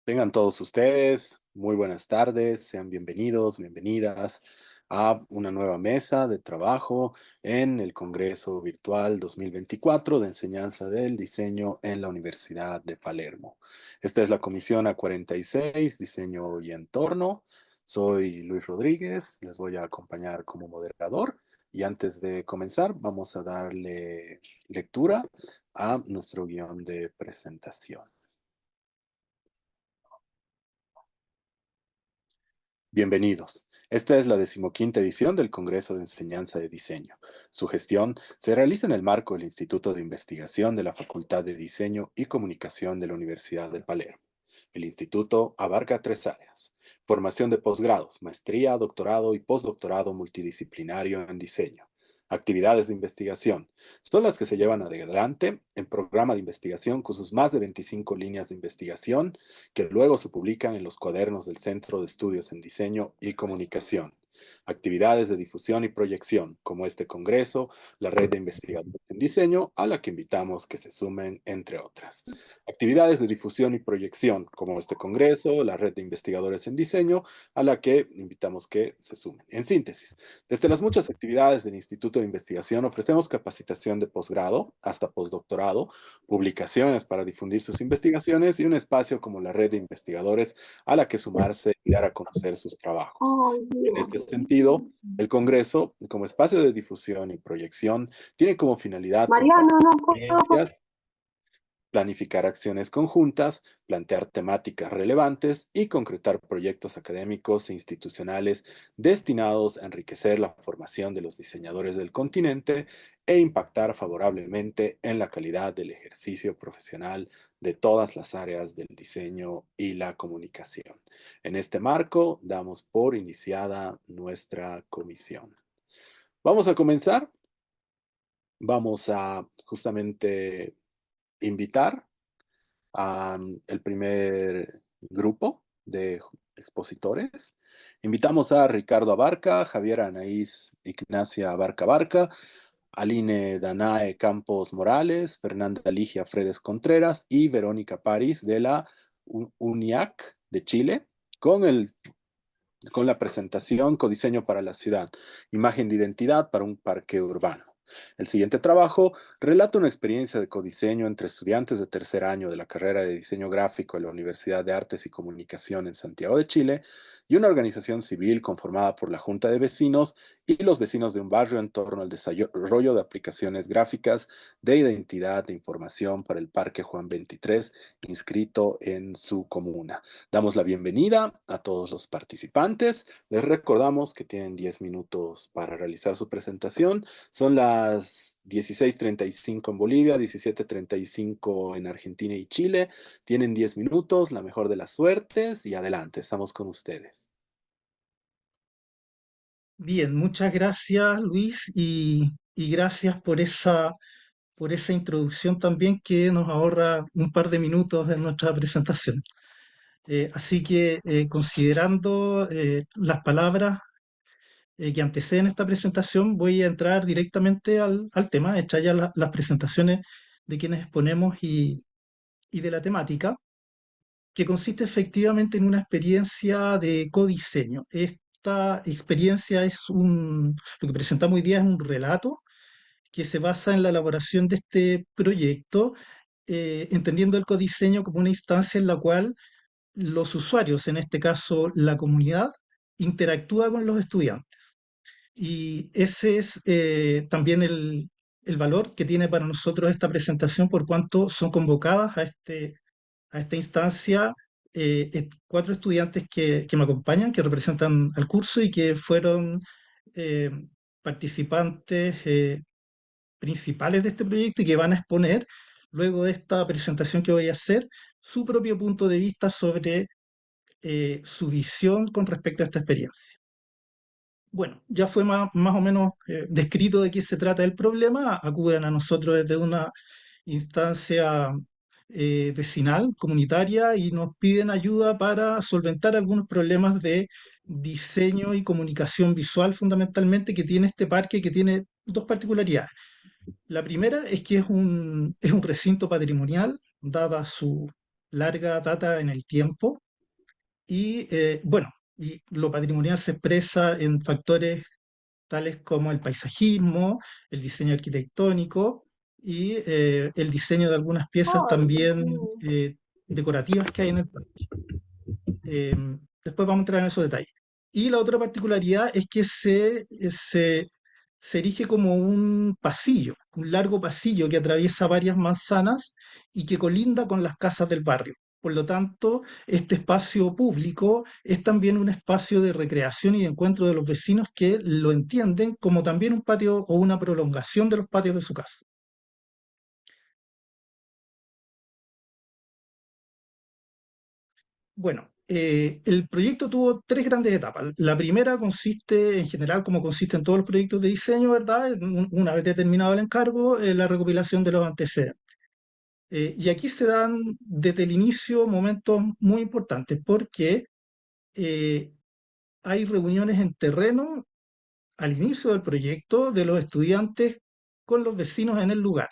Tengan todos ustedes muy buenas tardes, sean bienvenidos, bienvenidas a una nueva mesa de trabajo en el Congreso Virtual 2024 de Enseñanza del Diseño en la Universidad de Palermo. Esta es la Comisión A46, Diseño y Entorno. Soy Luis Rodríguez, les voy a acompañar como moderador y antes de comenzar vamos a darle lectura a nuestro guión de presentación. Bienvenidos. Esta es la 15ª edición del Congreso de Enseñanza de Diseño. Su gestión se realiza en el marco del Instituto de Investigación de la Facultad de Diseño y Comunicación de la Universidad de Palermo. El instituto abarca 3 áreas: formación de posgrados, maestría, doctorado y postdoctorado multidisciplinario en diseño. Actividades de investigación son las que se llevan adelante en programa de investigación con sus más de 25 líneas de investigación que luego se publican en los cuadernos del Centro de Estudios en Diseño y Comunicación. Actividades de difusión y proyección, como este congreso, la red de investigadores en diseño, a la que invitamos que se sumen, entre otras. Actividades de difusión y proyección, como este congreso, la red de investigadores en diseño, a la que invitamos que se sumen. En síntesis, desde las muchas actividades del Instituto de Investigación ofrecemos capacitación de posgrado hasta postdoctorado, publicaciones para difundir sus investigaciones y un espacio como la red de investigadores a la que sumarse y dar a conocer sus trabajos. Ay, En Dios. este sentido, el Congreso, como espacio de difusión y proyección, tiene como finalidad compartir Mariano, no puedo. experiencias, planificar acciones conjuntas, plantear temáticas relevantes y concretar proyectos académicos e institucionales destinados a enriquecer la formación de los diseñadores del continente e impactar favorablemente en la calidad del ejercicio profesional de todas las áreas del diseño y la comunicación. En este marco, damos por iniciada nuestra comisión. Vamos a comenzar. Vamos a justamente invitar el primer grupo de expositores. Invitamos a Ricardo Abarca, Javier Anaís Ignacia Abarca Abarca, Aline Danae Campos Morales, Fernanda Ligia Fredes Contreras y Verónica París de la UNIAC de Chile, con la presentación Codiseño para la ciudad, imagen de identidad para un parque urbano. El siguiente trabajo relata una experiencia de codiseño entre estudiantes de tercer año de la carrera de diseño gráfico de la Universidad de Artes y Comunicación en Santiago de Chile y una organización civil conformada por la Junta de Vecinos y los vecinos de un barrio en torno al desarrollo de aplicaciones gráficas de identidad de información para el Parque Juan 23, inscrito en su comuna. Damos la bienvenida a todos los participantes. Les recordamos que tienen 10 minutos para realizar su presentación. Son las 16:35 en Bolivia, 17:35 en Argentina y Chile. Tienen 10 minutos, la mejor de las suertes y adelante, estamos con ustedes. Bien, muchas gracias Luis y gracias por esa introducción también que nos ahorra un par de minutos en nuestra presentación. Así que considerando las palabras que anteceden esta presentación, voy a entrar directamente al tema, hechas ya las presentaciones de quienes exponemos y de la temática, que consiste efectivamente en una experiencia de codiseño. Esta experiencia lo que presentamos hoy día es un relato que se basa en la elaboración de este proyecto, entendiendo el codiseño como una instancia en la cual los usuarios, en este caso la comunidad, interactúa con los estudiantes. Y ese es también el valor que tiene para nosotros esta presentación, por cuanto son convocadas a esta instancia 4 estudiantes que me acompañan, que representan al curso y que fueron eh, participantes principales de este proyecto y que van a exponer, luego de esta presentación que voy a hacer, su propio punto de vista sobre su visión con respecto a esta experiencia. Bueno, ya fue más o menos descrito de qué se trata el problema. Acuden a nosotros desde una instancia vecinal, comunitaria, y nos piden ayuda para solventar algunos problemas de diseño y comunicación visual fundamentalmente que tiene este parque, que tiene dos particularidades. La primera es que es un recinto patrimonial, dada su larga data en el tiempo bueno, y lo patrimonial se expresa en factores tales como el paisajismo, el diseño arquitectónico el diseño de algunas piezas también decorativas que hay en el parque. Después vamos a entrar en esos detalles. Y la otra particularidad es que se erige como un pasillo, un largo pasillo que atraviesa varias manzanas y que colinda con las casas del barrio. Por lo tanto, este espacio público es también un espacio de recreación y de encuentro de los vecinos que lo entienden como también un patio o una prolongación de los patios de su casa. Bueno, el proyecto tuvo tres grandes etapas. La primera consiste, en general, como consiste en todos los proyectos de diseño, ¿verdad? Una vez determinado el encargo, la recopilación de los antecedentes. Y aquí se dan desde el inicio momentos muy importantes porque eh, hay reuniones en terreno al inicio del proyecto de los estudiantes con los vecinos en el lugar.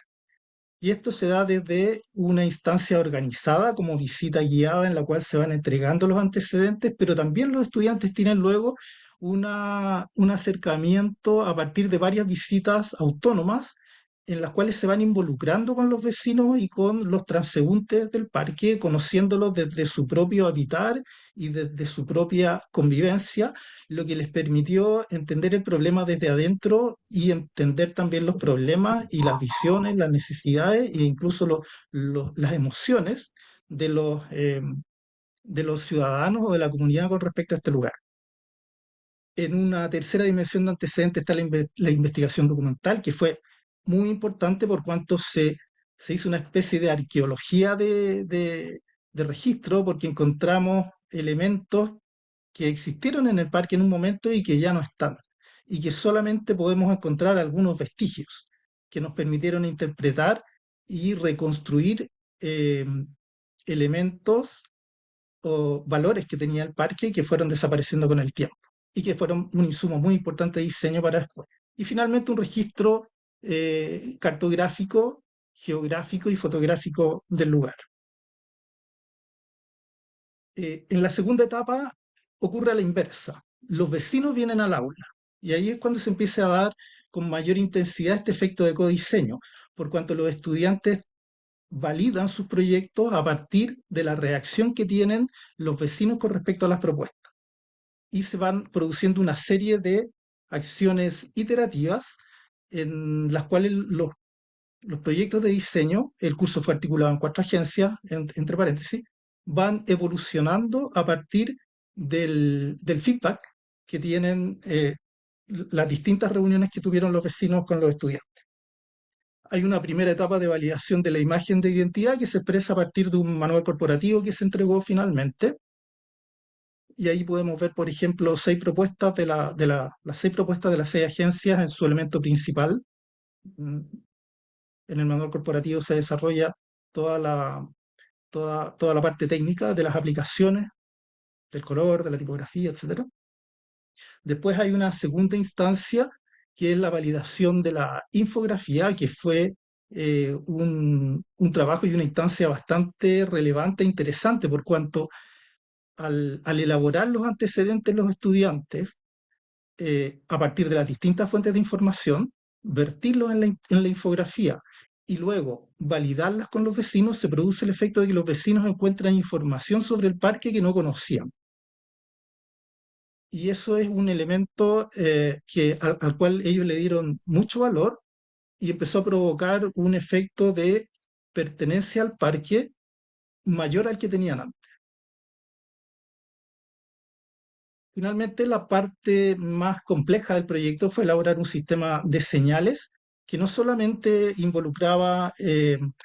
Y esto se da desde una instancia organizada como visita guiada en la cual se van entregando los antecedentes, pero también los estudiantes tienen luego un acercamiento a partir de varias visitas autónomas en las cuales se van involucrando con los vecinos y con los transeúntes del parque, conociéndolos desde su propio habitar y desde su propia convivencia, lo que les permitió entender el problema desde adentro y entender también los problemas y las visiones, las necesidades e incluso las emociones de los ciudadanos o de la comunidad con respecto a este lugar. En una tercera dimensión de antecedentes está la investigación documental, que fue muy importante por cuanto se hizo una especie de arqueología de registro, porque encontramos elementos que existieron en el parque en un momento y que ya no están, y que solamente podemos encontrar algunos vestigios que nos permitieron interpretar y reconstruir eh, elementos o valores que tenía el parque que fueron desapareciendo con el tiempo y que fueron un insumo muy importante de diseño para después. Y finalmente un registro cartográfico, geográfico y fotográfico del lugar. En la segunda etapa ocurre a la inversa. Los vecinos vienen al aula y ahí es cuando se empieza a dar con mayor intensidad este efecto de codiseño, por cuanto los estudiantes validan sus proyectos a partir de la reacción que tienen los vecinos con respecto a las propuestas. Y se van produciendo una serie de acciones iterativas en las cuales los proyectos de diseño, el curso fue articulado en cuatro agencias, entre paréntesis, van evolucionando a partir del feedback que tienen las distintas reuniones que tuvieron los vecinos con los estudiantes. Hay una primera etapa de validación de la imagen de identidad que se expresa a partir de un manual corporativo que se entregó finalmente. Y ahí podemos ver, por ejemplo, las seis propuestas de las seis agencias en su elemento principal. Mm, En el manual corporativo se desarrolla toda toda la parte técnica de las aplicaciones, del color, de la tipografía, etcétera. Después hay una segunda instancia que es la validación de la infografía, que fue un trabajo y una instancia bastante relevante e interesante, por cuanto al elaborar los antecedentes los estudiantes, a partir de las distintas fuentes de información, vertirlos en la infografía y luego validarlas con los vecinos, se produce el efecto de que los vecinos encuentran información sobre el parque que no conocían. Y eso es un elemento al cual ellos le dieron mucho valor y empezó a provocar un efecto de pertenencia al parque mayor al que tenían antes. Finalmente, la parte más compleja del proyecto fue elaborar un sistema de señales que no solamente involucraba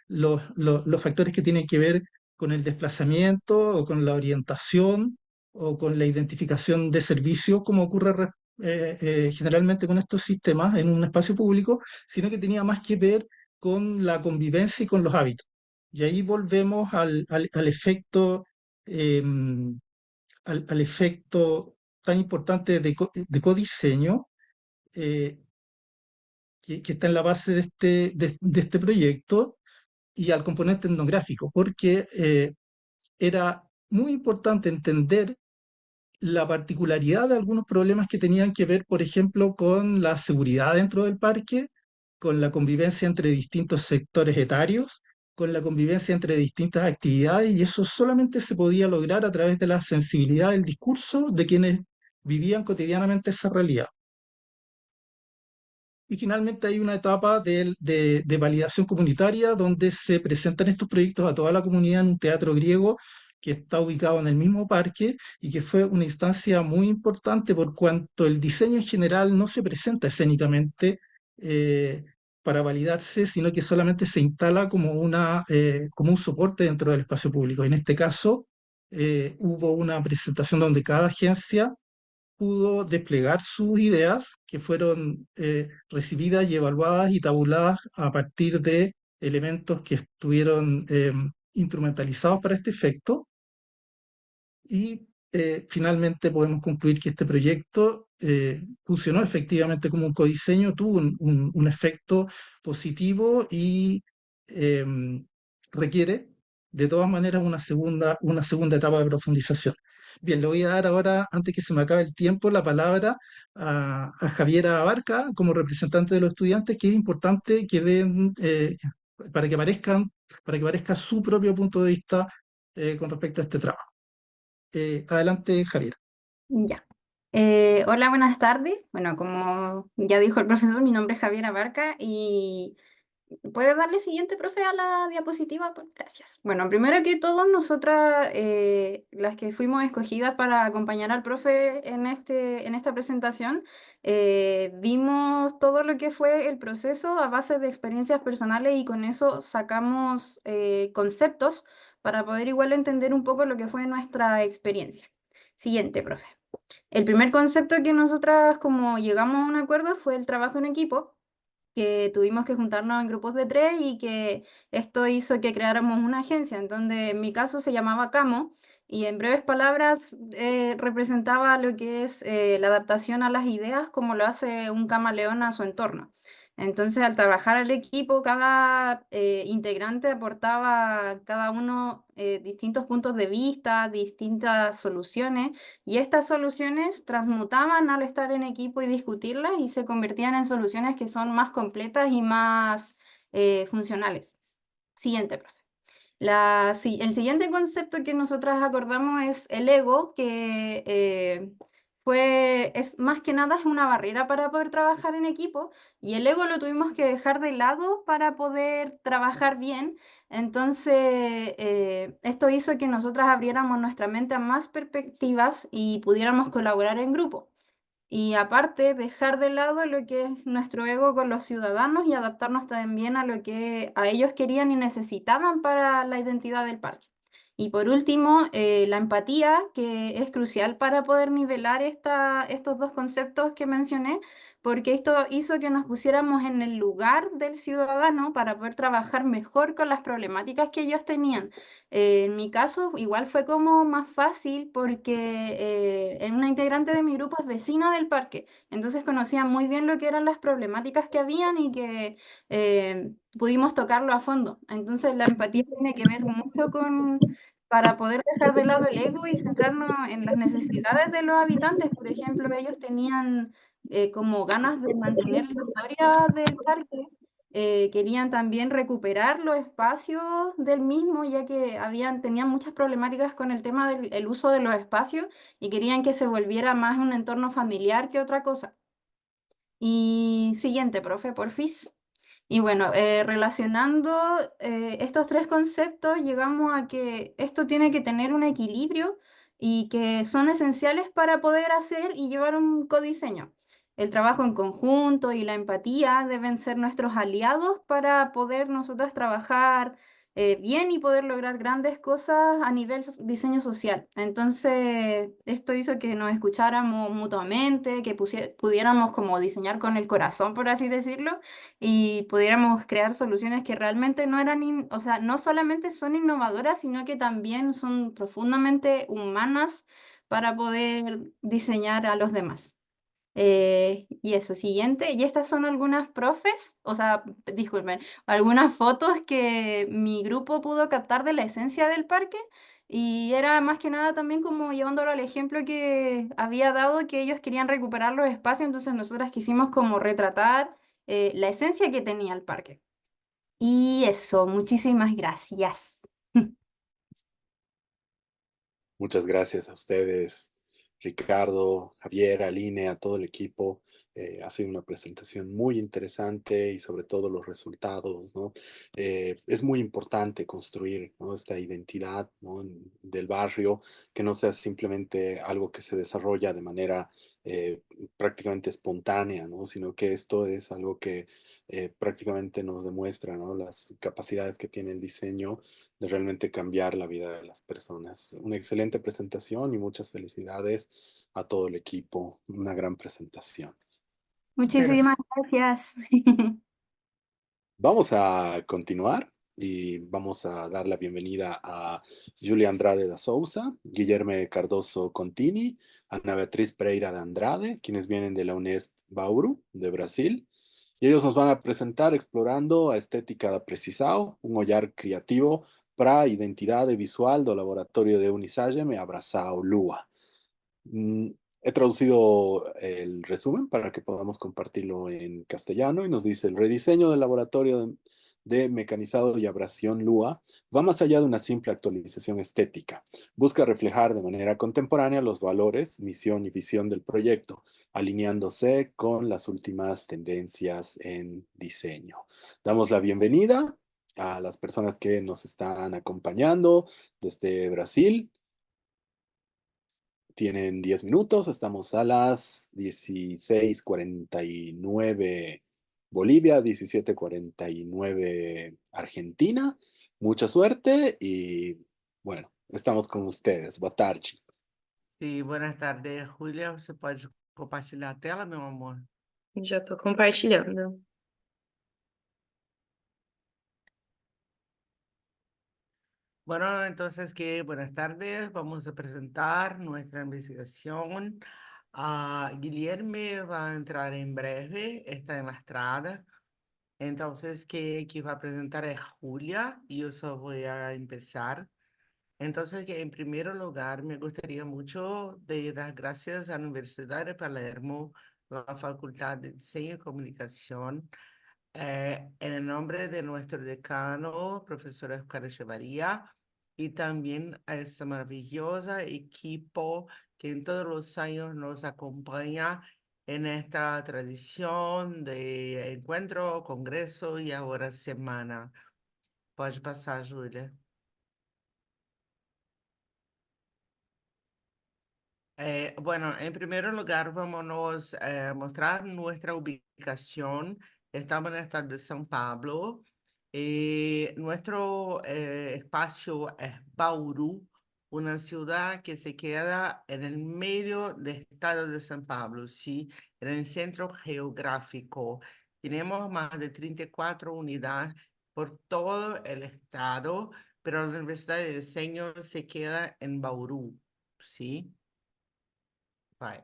los factores que tienen que ver con el desplazamiento o con la orientación o con la identificación de servicios, como ocurre generalmente con estos sistemas en un espacio público, sino que tenía más que ver con la convivencia y con los hábitos. Y ahí volvemos al efecto em, al efecto tan importante de codiseño eh, que está en la base de este proyecto y al componente etnográfico, porque era muy importante entender la particularidad de algunos problemas que tenían que ver, por ejemplo, con la seguridad dentro del parque, con la convivencia entre distintos sectores etarios, con la convivencia entre distintas actividades, y eso solamente se podía lograr a través de la sensibilidad del discurso de quienes vivían cotidianamente esa realidad. Y finalmente hay una etapa de validación comunitaria donde se presentan estos proyectos a toda la comunidad en un teatro griego que está ubicado en el mismo parque y que fue una instancia muy importante por cuanto el diseño en general no se presenta escénicamente eh, para validarse, sino que solamente se instala como como un soporte dentro del espacio público. En este caso, hubo una presentación donde cada agencia pudo desplegar sus ideas que fueron recibidas y evaluadas y tabuladas a partir de elementos que estuvieron instrumentalizados para este efecto y finalmente podemos concluir que este proyecto funcionó efectivamente como un codiseño, tuvo un efecto positivo y em, requiere de todas maneras una segunda etapa de profundización. Bien, le voy a dar ahora, antes que se me acabe el tiempo, la palabra a Javiera Abarca como representante de los estudiantes, que es importante que den, para que para que aparezca su propio punto de vista con respecto a este trabajo. Adelante, Javier. Ya. Hola, buenas tardes. Bueno, como ya dijo el profesor, mi nombre es Javiera Barca y ¿puede darle siguiente, profe, a la diapositiva? Gracias. Bueno, primero que todo, nosotras, las que fuimos escogidas para acompañar al profe en esta presentación, vimos todo lo que fue el proceso a base de experiencias personales y con eso sacamos conceptos para poder igual entender un poco lo que fue nuestra experiencia. Siguiente, profe. El primer concepto que nosotras como llegamos a un acuerdo fue el trabajo en equipo, que tuvimos que juntarnos en grupos de 3 y que esto hizo que creáramos una agencia, en donde en mi caso se llamaba Camo y en breves palabras representaba lo que es la adaptación a las ideas como lo hace un camaleón a su entorno. Entonces, al trabajar al equipo, cada integrante aportaba cada uno distintos puntos de vista, distintas soluciones, y estas soluciones transmutaban al estar en equipo y discutirlas y se convertían en soluciones que son más completas y más funcionales. Siguiente, profe. El siguiente concepto que nosotras acordamos es el ego, que es más que nada es una barrera para poder trabajar en equipo, y el ego lo tuvimos que dejar de lado para poder trabajar bien. Entonces, esto hizo que nosotras abriéramos nuestra mente a más perspectivas y pudiéramos colaborar en grupo. Y aparte, dejar de lado lo que es nuestro ego con los ciudadanos y adaptarnos también a lo que a ellos querían y necesitaban para la identidad del parque. Y por último, la empatía, que es crucial para poder nivelar estos dos conceptos que mencioné, porque esto hizo que nos pusiéramos en el lugar del ciudadano para poder trabajar mejor con las problemáticas que ellos tenían. En mi caso, igual fue como más fácil porque una integrante de mi grupo es vecina del parque, entonces conocía muy bien lo que eran las problemáticas que habían y que pudimos tocarlo a fondo. Entonces la empatía tiene que ver mucho para poder dejar de lado el ego y centrarnos en las necesidades de los habitantes. Por ejemplo, ellos tenían como ganas de mantener la historia del parque, querían también recuperar los espacios del mismo, ya que tenían muchas problemáticas con el tema del el uso de los espacios y querían que se volviera más un entorno familiar que otra cosa. Y siguiente, profe, porfis. Y bueno, relacionando estos tres conceptos, llegamos a que esto tiene que tener un equilibrio y que son esenciales para poder hacer y llevar un codiseño. El trabajo en conjunto y la empatía deben ser nuestros aliados para poder nosotros trabajar bien y poder lograr grandes cosas a nivel diseño social. Entonces, esto hizo que nos escucháramos mutuamente, que pudiéramos como diseñar con el corazón, por así decirlo, y pudiéramos crear soluciones que realmente no eran, o sea, no solamente son innovadoras, sino que también son profundamente humanas para poder diseñar a los demás. Y eso, siguiente. Y estas son algunas profes, o sea, disculpen, algunas fotos que mi grupo pudo captar de la esencia del parque. Y era más que nada también como llevándolo al ejemplo que había dado, que ellos querían recuperar los espacios, entonces nosotras quisimos como retratar la esencia que tenía el parque. Y eso, muchísimas gracias. Muchas gracias a ustedes, Ricardo, Javier, Aline, a todo el equipo. Ha sido una presentación muy interesante y sobre todo los resultados, ¿no? Es muy importante construir, ¿no?, esta identidad, ¿no?, del barrio, que no sea simplemente algo que se desarrolla de manera eh, prácticamente espontánea, ¿no?, sino que esto es algo que prácticamente nos demuestra, ¿no?, las capacidades que tiene el diseño de realmente cambiar la vida de las personas. Una excelente presentación y muchas felicidades a todo el equipo. Una gran presentación. Muchas Muchísimas gracias. gracias. Vamos a continuar y vamos a dar la bienvenida a Julia Andrade da Souza, Guillermo Cardoso Contini, Ana Beatriz Pereira de Andrade, quienes vienen de la Unesp Bauru de Brasil. Y ellos nos van a presentar explorando a estética da precisao, un olhar criativo para a identidade visual do laboratorio de Unisagem e Abraçao Lua. He traducido el resumen para que podamos compartirlo en castellano y nos dice: el rediseño del laboratorio de mecanizado y abrasión Lua va más allá de una simple actualización estética. Busca reflejar de manera contemporánea los valores, misión y visión del proyecto, alineándose con las últimas tendencias en diseño. Damos la bienvenida a las personas que nos están acompañando desde Brasil. Tienen 10 minutos, estamos a las 16:49 Bolivia, 17:49 Argentina. Mucha suerte y bueno, estamos con ustedes. Boa tarde. Sim, boa tarde, Julia. Você pode compartilhar a tela, meu amor? Já estou compartilhando. Bueno, entonces, buenas tardes. Vamos a presentar nuestra investigación. Guilherme va a entrar en breve, está en la estrada. Entonces, que va a presentar es Julia y yo solo voy a empezar. Entonces, que en primer lugar, me gustaría mucho de dar gracias a la Universidad de Palermo, la Facultad de Diseño y Comunicación, en el nombre de nuestro decano, profesor Oscar Echevarría, y también a esta maravillosa equipo que en todos los años nos acompaña en esta tradición de encuentro, congreso y ahora semana. Pode passar, Júlia. Bueno, en primer lugar, vamos a mostrar nuestra ubicación. Estamos en el estado de São Paulo. Nuestro espacio es Bauru, una ciudad que se queda en el medio del estado de São Paulo, ¿sí? En el centro geográfico. Tenemos más de 34 unidades por todo el estado, pero la Universidad de Diseño se queda en Bauru, ¿sí? Vai.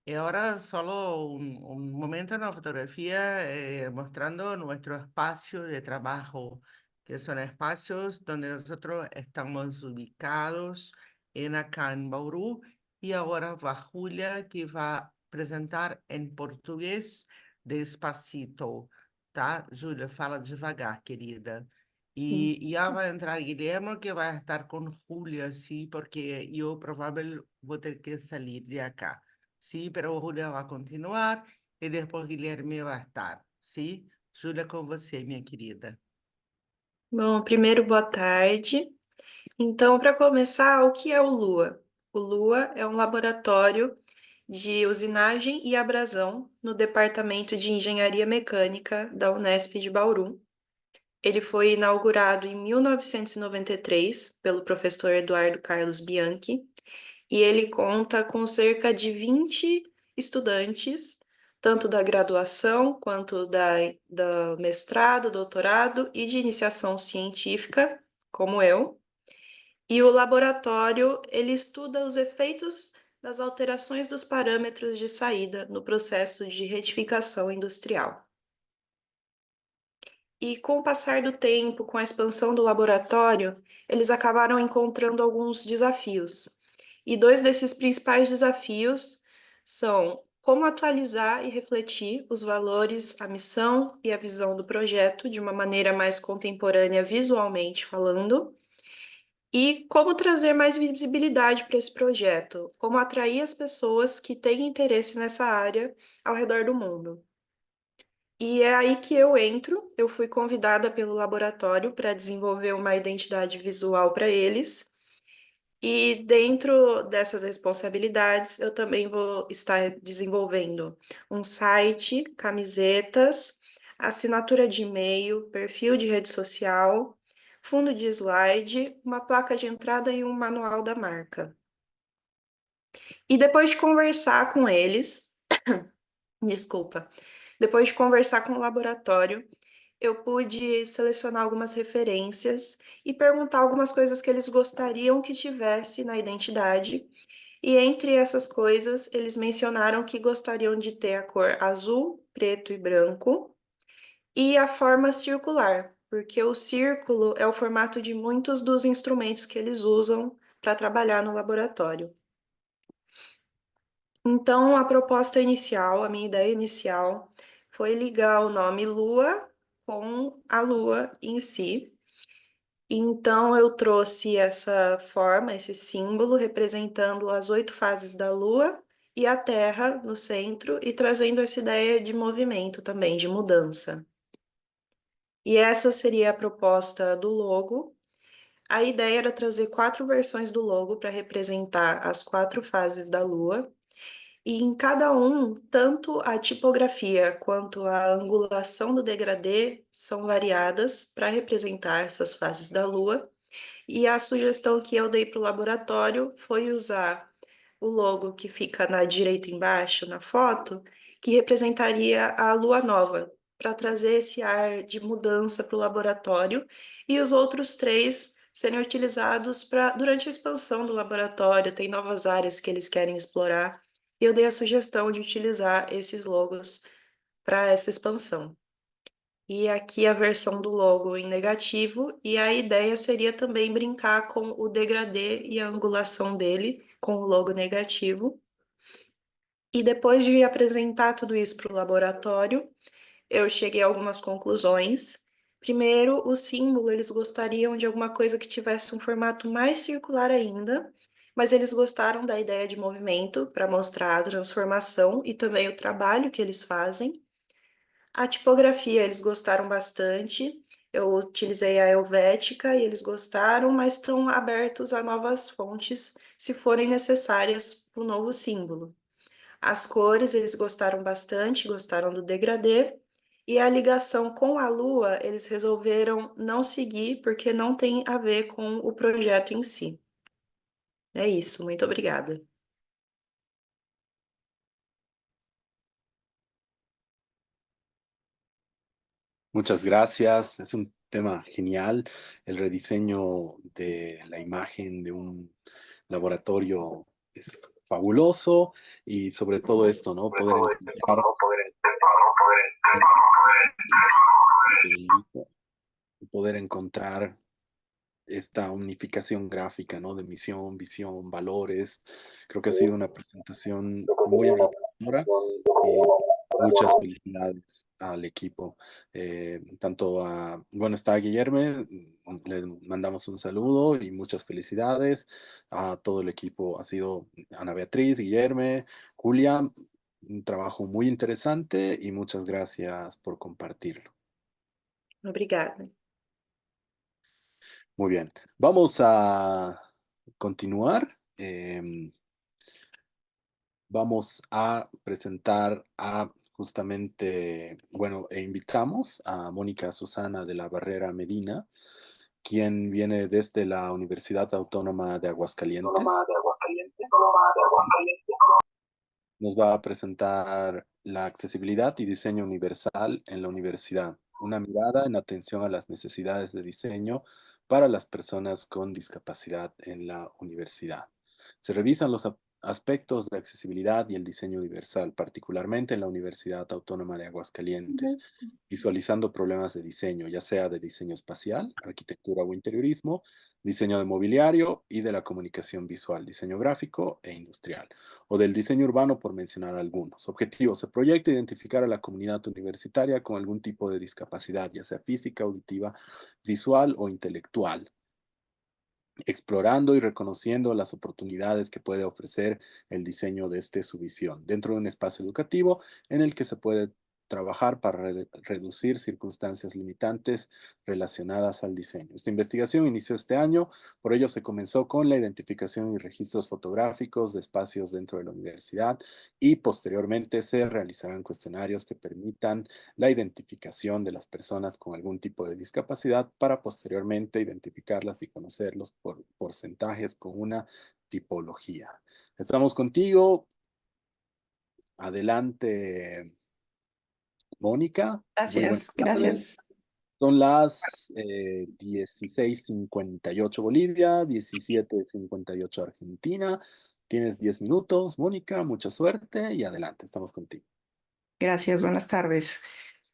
Y ahora solo un momento en la fotografía mostrando nuestro espacio de trabajo, que son espacios donde nosotros estamos ubicados en acá en Bauru. Y ahora va Julia que va a presentar en portugués despacito, tá? Júlia, fala devagar, querida. Y ya va a entrar Guillermo que va a estar con Julia, sí, porque yo probablemente voy a tener que salir de acá. Sí, pero Julia vai continuar e depois Guilherme vai estar, sim? Júlia, com você, minha querida. Bom, primeiro, boa tarde. Então, para começar, o que é o LUA? O LUA é um laboratório de usinagem e abrasão no Departamento de Engenharia Mecânica da Unesp de Bauru. Ele foi inaugurado em 1993 pelo professor Eduardo Carlos Bianchi e ele conta com cerca de 20 estudantes, tanto da graduação quanto do mestrado, doutorado e de iniciação científica, como eu. E o laboratório, ele estuda os efeitos das alterações dos parâmetros de saída no processo de retificação industrial. E com o passar do tempo, com a expansão do laboratório, eles acabaram encontrando alguns desafios. E dois desses principais desafios são como atualizar e refletir os valores, a missão e a visão do projeto de uma maneira mais contemporânea visualmente falando, e como trazer mais visibilidade para esse projeto, como atrair as pessoas que têm interesse nessa área ao redor do mundo. E é aí que eu entro. Eu fui convidada pelo laboratório para desenvolver uma identidade visual para eles. E dentro dessas responsabilidades, eu também vou estar desenvolvendo um site, camisetas, assinatura de e-mail, perfil de rede social, fundo de slide, uma placa de entrada e um manual da marca. E depois de conversar com eles, desculpa, depois de conversar com o laboratório, eu pude selecionar algumas referências e perguntar algumas coisas que eles gostariam que tivesse na identidade. E entre essas coisas, eles mencionaram que gostariam de ter a cor azul, preto e branco e a forma circular, porque o círculo é o formato de muitos dos instrumentos que eles usam para trabalhar no laboratório. Então, a proposta inicial, a minha ideia inicial, foi ligar o nome Lua com a Lua em si. Então, eu trouxe essa forma, esse símbolo, representando as 8 fases da Lua e a Terra no centro, e trazendo essa ideia de movimento também, de mudança. E essa seria a proposta do logo. A ideia era trazer 4 versões do logo para representar as 4 fases da Lua. E em cada um, tanto a tipografia quanto a angulação do degradê são variadas para representar essas fases da Lua. E a sugestão que eu dei para o laboratório foi usar o logo que fica na direita embaixo na foto, que representaria a lua nova, para trazer esse ar de mudança para o laboratório, e os outros 3 serem utilizados durante a expansão do laboratório, tem novas áreas que eles querem explorar, e eu dei a sugestão de utilizar esses logos para essa expansão. E aqui a versão do logo em negativo, e a ideia seria também brincar com o degradê e a angulação dele com o logo negativo. E depois de apresentar tudo isso para o laboratório, eu cheguei a algumas conclusões. Primeiro, o símbolo, eles gostariam de alguma coisa que tivesse um formato mais circular ainda, mas eles gostaram da ideia de movimento para mostrar a transformação e também o trabalho que eles fazem. A tipografia eles gostaram bastante. Eu utilizei a Helvética e eles gostaram, mas estão abertos a novas fontes se forem necessárias para o novo símbolo. As cores eles gostaram bastante, gostaram do degradê. E a ligação com a Lua eles resolveram não seguir porque não tem a ver com o projeto em si. É isso, muito obrigada. Muchas gracias. Es un tema genial. El rediseño de la imagen de un laboratorio es fabuloso y sobre todo esto, ¿no? Poder encontrar esta unificación gráfica, ¿no? De misión, visión, valores. Creo que ha sido una presentación muy enriquecedora. Muchas felicidades al equipo. Tanto a, bueno, está Guillermo, le mandamos un saludo y muchas felicidades a todo el equipo. Ha sido Ana Beatriz, Guillermo, Julia, un trabajo muy interesante y muchas gracias por compartirlo. Obrigada. Muy bien, vamos a continuar. Vamos a presentar a justamente, bueno, e invitamos a Mónica Susana de la Barrera Medina, quien viene desde la Universidad Autónoma de Aguascalientes. Nos va a presentar la accesibilidad y diseño universal en la universidad, una mirada en atención a las necesidades de diseño para las personas con discapacidad en la universidad. Se revisan los aspectos de accesibilidad y el diseño universal, particularmente en la Universidad Autónoma de Aguascalientes, Ujú. visualizando problemas de diseño, ya sea de diseño espacial, arquitectura o interiorismo, diseño de mobiliario y de la comunicación visual, diseño gráfico e industrial, o del diseño urbano, por mencionar algunos. Objetivos: se proyecta identificar a la comunidad universitaria con algún tipo de discapacidad, ya sea física, auditiva, visual o intelectual, explorando y reconociendo las oportunidades que puede ofrecer el diseño desde su visión, dentro de un espacio educativo en el que se puede trabajar para reducir circunstancias limitantes relacionadas al diseño. Esta investigación inició este año, por ello se comenzó con la identificación y registros fotográficos de espacios dentro de la universidad y posteriormente se realizarán cuestionarios que permitan la identificación de las personas con algún tipo de discapacidad para posteriormente identificarlas y conocerlos por porcentajes con una tipología. Estamos contigo. Adelante, Mónica. Muy buenas Gracias, tardes. gracias. Son las 16:58 Bolivia, 17:58 Argentina. Tienes 10 minutos, Mónica. Mucha suerte y adelante, estamos contigo. Gracias, buenas tardes.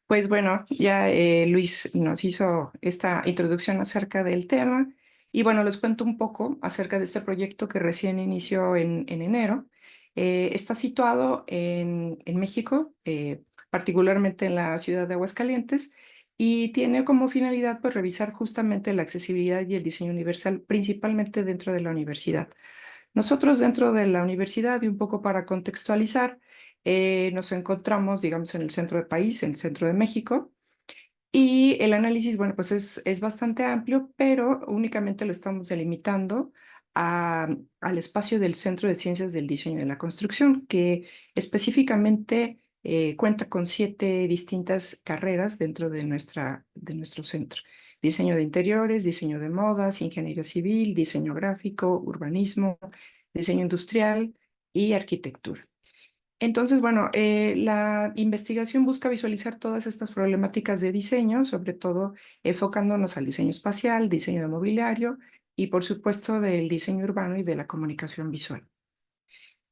Pues bueno, ya Luis nos hizo esta introducción acerca del tema y bueno, les cuento un poco acerca de este proyecto que recién inició en enero. Está situado en México, particularmente en la ciudad de Aguascalientes, y tiene como finalidad pues revisar justamente la accesibilidad y el diseño universal, principalmente dentro de la universidad. Nosotros dentro de la universidad, y un poco para contextualizar, nos encontramos, digamos, en el centro del país, en el centro de México, y el análisis, bueno, pues es bastante amplio, pero únicamente lo estamos delimitando al espacio del Centro de Ciencias del Diseño y de la Construcción, que específicamente cuenta con 7 distintas carreras dentro de nuestro centro. Diseño de interiores, diseño de modas, ingeniería civil, diseño gráfico, urbanismo, diseño industrial y arquitectura. Entonces, bueno, la investigación busca visualizar todas estas problemáticas de diseño, sobre todo enfocándonos al diseño espacial, diseño de mobiliario y, por supuesto, del diseño urbano y de la comunicación visual.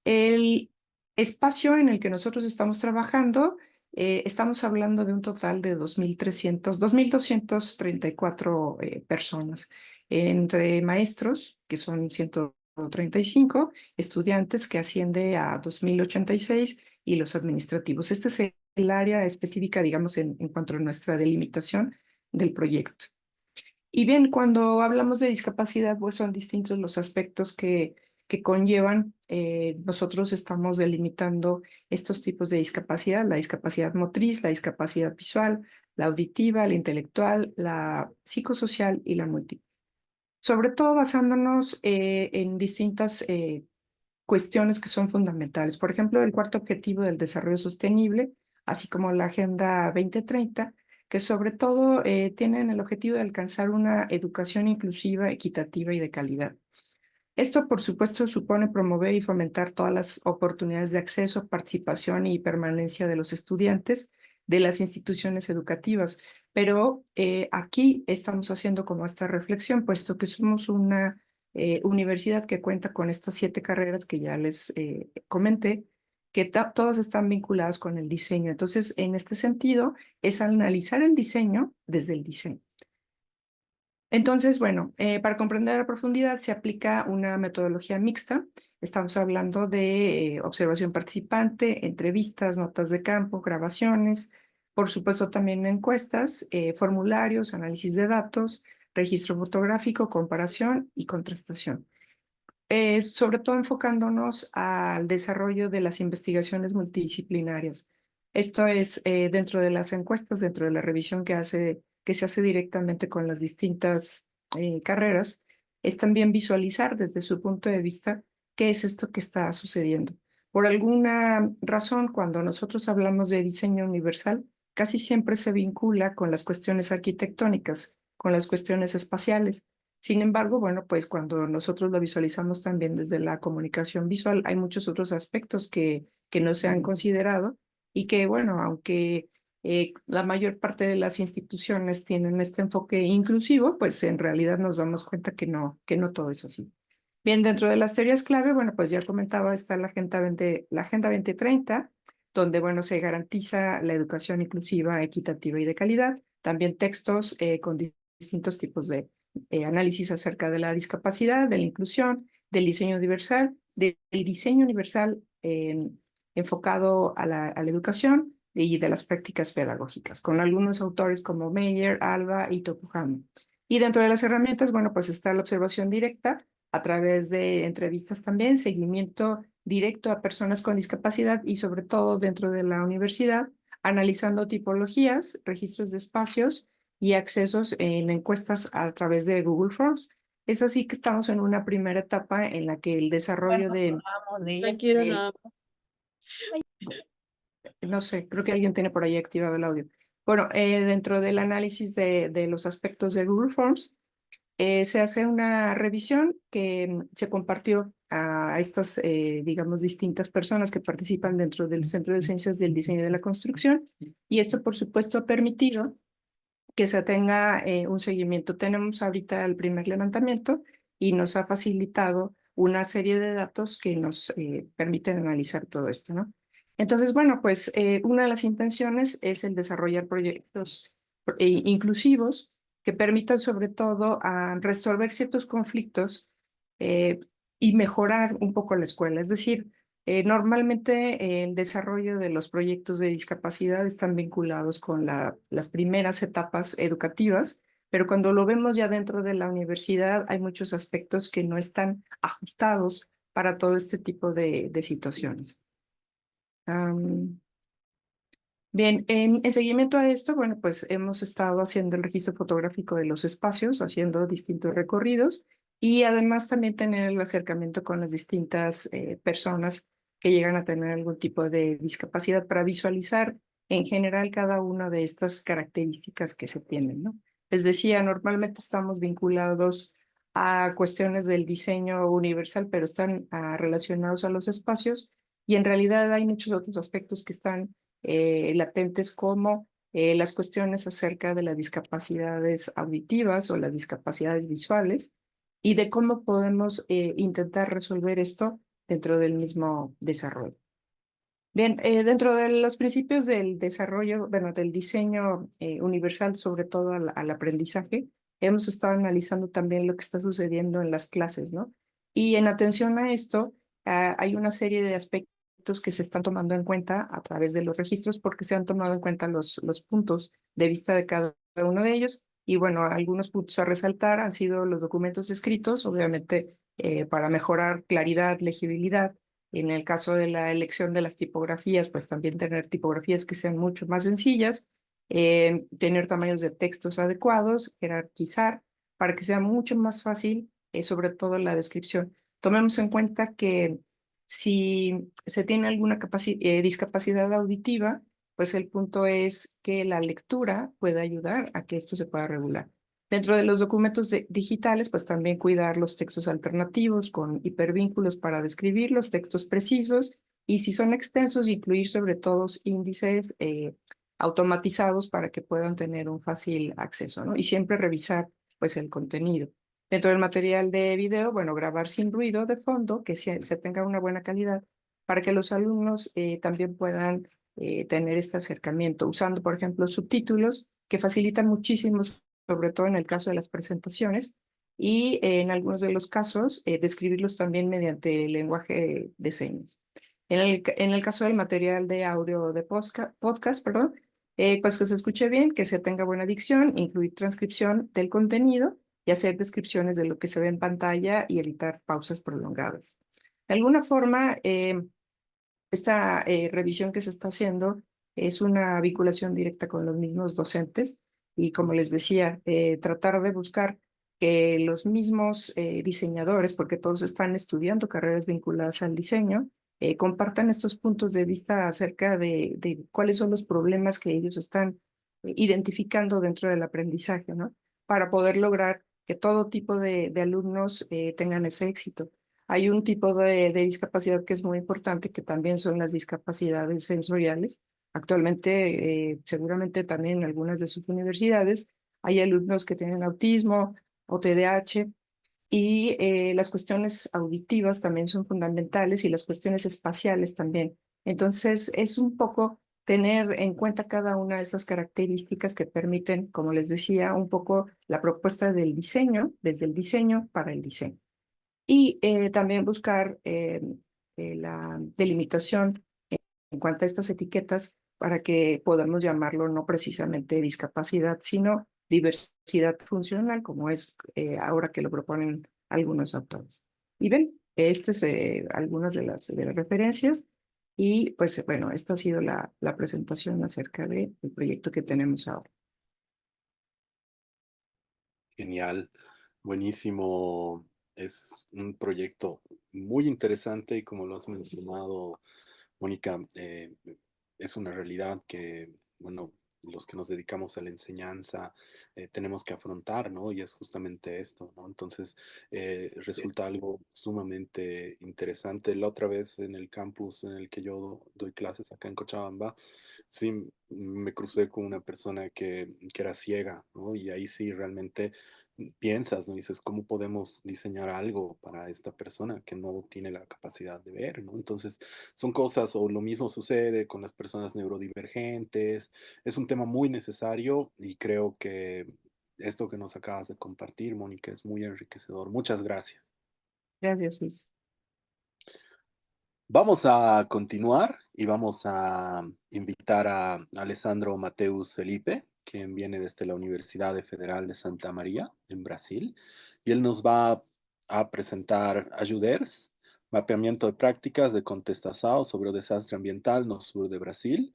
El espacio en el que nosotros estamos trabajando, estamos hablando de un total de 2.234 personas, entre maestros, que son 135, estudiantes, que asciende a 2.086, y los administrativos. Este es el área específica, digamos, en cuanto a nuestra delimitación del proyecto. Y bien, cuando hablamos de discapacidad, pues son distintos los aspectos que conllevan. Nosotros estamos delimitando estos tipos de discapacidad: la discapacidad motriz, la discapacidad visual, la auditiva, la intelectual, la psicosocial y la múltiple. Sobre todo basándonos en distintas cuestiones que son fundamentales. Por ejemplo, el cuarto objetivo del desarrollo sostenible, así como la Agenda 2030, que sobre todo tienen el objetivo de alcanzar una educación inclusiva, equitativa y de calidad. Esto, por supuesto, supone promover y fomentar todas las oportunidades de acceso, participación y permanencia de los estudiantes de las instituciones educativas. Pero aquí estamos haciendo como esta reflexión, puesto que somos una universidad que cuenta con estas 7 carreras que ya les comenté, que todas están vinculadas con el diseño. Entonces, en este sentido, es analizar el diseño desde el diseño. Entonces, bueno, para comprender a profundidad se aplica una metodología mixta. Estamos hablando de observación participante, entrevistas, notas de campo, grabaciones, por supuesto también encuestas, formularios, análisis de datos, registro fotográfico, comparación y contrastación. Sobre todo enfocándonos al desarrollo de las investigaciones multidisciplinarias. Esto es dentro de las encuestas, dentro de la revisión que se hace directamente con las distintas carreras, es también visualizar desde su punto de vista qué es esto que está sucediendo. Por alguna razón, cuando nosotros hablamos de diseño universal, casi siempre se vincula con las cuestiones arquitectónicas, con las cuestiones espaciales. Sin embargo, bueno, pues cuando nosotros lo visualizamos también desde la comunicación visual, hay muchos otros aspectos que no se han considerado y que, bueno, aunque la mayor parte de las instituciones tienen este enfoque inclusivo, pues en realidad nos damos cuenta que no todo es así. Bien, dentro de las teorías clave, bueno, pues ya comentaba, está la Agenda 2030, donde, bueno, se garantiza la educación inclusiva, equitativa y de calidad. También textos con distintos tipos de análisis acerca de la discapacidad, de la inclusión, del diseño universal, enfocado a la educación y de las prácticas pedagógicas, con algunos autores como Meyer, Alba y Tokuhama. Y dentro de las herramientas, bueno, pues está la observación directa a través de entrevistas también, seguimiento directo a personas con discapacidad y sobre todo dentro de la universidad, analizando tipologías, registros de espacios y accesos en encuestas a través de Google Forms. Es así que estamos en una primera etapa en la que el desarrollo No quiero nada. no sé, creo que alguien tiene por ahí activado el audio. Bueno, dentro del análisis de los aspectos de Google Forms, se hace una revisión que se compartió a estas, digamos, distintas personas que participan dentro del Centro de Ciencias del Diseño y de la Construcción, y esto, por supuesto, ha permitido que se tenga un seguimiento. Tenemos ahorita el primer levantamiento y nos ha facilitado una serie de datos que nos permiten analizar todo esto, ¿no? Entonces, bueno, pues una de las intenciones es el desarrollar proyectos inclusivos que permitan sobre todo a resolver ciertos conflictos eh, y mejorar un poco la escuela. Es decir, normalmente el desarrollo de los proyectos de discapacidad están vinculados con las primeras etapas educativas, pero cuando lo vemos ya dentro de la universidad hay muchos aspectos que no están ajustados para todo este tipo de situaciones. Bien, en seguimiento a esto, bueno, pues hemos estado haciendo el registro fotográfico de los espacios, haciendo distintos recorridos y además también tener el acercamiento con las distintas personas que llegan a tener algún tipo de discapacidad para visualizar en general cada una de estas características que se tienen, ¿no? Les decía, normalmente estamos vinculados a cuestiones del diseño universal, pero están relacionados a los espacios y en realidad hay muchos otros aspectos que están latentes como las cuestiones acerca de las discapacidades auditivas o las discapacidades visuales y de cómo podemos intentar resolver esto dentro del mismo desarrollo. Bien, dentro de los principios del desarrollo, bueno, del diseño universal, sobre todo al aprendizaje, hemos estado analizando también lo que está sucediendo en las clases, ¿no? Y en atención a esto, hay una serie de aspectos que se están tomando en cuenta a través de los registros porque se han tomado en cuenta los puntos de vista de cada uno de ellos. Y bueno, algunos puntos a resaltar han sido los documentos escritos, obviamente para mejorar claridad, legibilidad. En el caso de la elección de las tipografías, pues también tener tipografías que sean mucho más sencillas, tener tamaños de textos adecuados, jerarquizar, para que sea mucho más fácil, sobre todo la descripción. Tomemos en cuenta que si se tiene alguna discapacidad auditiva, pues el punto es que la lectura pueda ayudar a que esto se pueda regular. Dentro de los documentos digitales, pues también cuidar los textos alternativos con hipervínculos para describir los textos precisos y si son extensos, incluir sobre todo índices automatizados para que puedan tener un fácil acceso, ¿no? Y siempre revisar pues el contenido. Dentro del material de video, bueno, grabar sin ruido de fondo, que se tenga una buena calidad para que los alumnos también puedan tener este acercamiento, usando, por ejemplo, subtítulos que facilitan muchísimo sobre todo en el caso de las presentaciones, y en algunos de los casos describirlos también mediante el lenguaje de señas. En el caso del material de audio de podcast, perdón, pues que se escuche bien, que se tenga buena dicción, incluir transcripción del contenido y hacer descripciones de lo que se ve en pantalla y evitar pausas prolongadas. De alguna forma, esta revisión que se está haciendo es una vinculación directa con los mismos docentes y, como les decía, tratar de buscar que los mismos diseñadores, porque todos están estudiando carreras vinculadas al diseño, compartan estos puntos de vista acerca de cuáles son los problemas que ellos están identificando dentro del aprendizaje, ¿no? Para poder lograr que todo tipo de alumnos tengan ese éxito. Hay un tipo de discapacidad que es muy importante, que también son las discapacidades sensoriales. Actualmente, seguramente también en algunas de sus universidades, hay alumnos que tienen autismo o TDAH Y las cuestiones auditivas también son fundamentales y las cuestiones espaciales también. Entonces, es un poco tener en cuenta cada una de esas características que permiten, como les decía, un poco la propuesta del diseño, desde el diseño para el diseño. Y también buscar la delimitación en cuanto a estas etiquetas para que podamos llamarlo no precisamente discapacidad, sino diversidad funcional, como es ahora que lo proponen algunos autores. Y ven, estas algunas de las referencias y pues bueno, esta ha sido la presentación acerca del proyecto que tenemos ahora. Genial, buenísimo. Es un proyecto muy interesante y como lo has mencionado, Mónica, es una realidad que, bueno, los que nos dedicamos a la enseñanza tenemos que afrontar, ¿no? Y es justamente esto, ¿no? Entonces, resulta algo sumamente interesante. La otra vez en el campus en el que yo doy clases acá en Cochabamba, sí, me crucé con una persona que era ciega, ¿no? Y ahí sí realmente piensas, ¿no? Dices, ¿cómo podemos diseñar algo para esta persona que no tiene la capacidad de ver, ¿no? Entonces, son cosas, o lo mismo sucede con las personas neurodivergentes. Es un tema muy necesario y creo que esto que nos acabas de compartir, Mónica, es muy enriquecedor. Muchas gracias. Gracias, Luis. Vamos a continuar y vamos a invitar a Alessandro Mateus Felipe, quien viene desde la Universidad Federal de Santa María, en Brasil, y él nos va a presentar Ajuders, mapeamiento de prácticas de contestação sobre o desastre ambiental no sur de Brasil.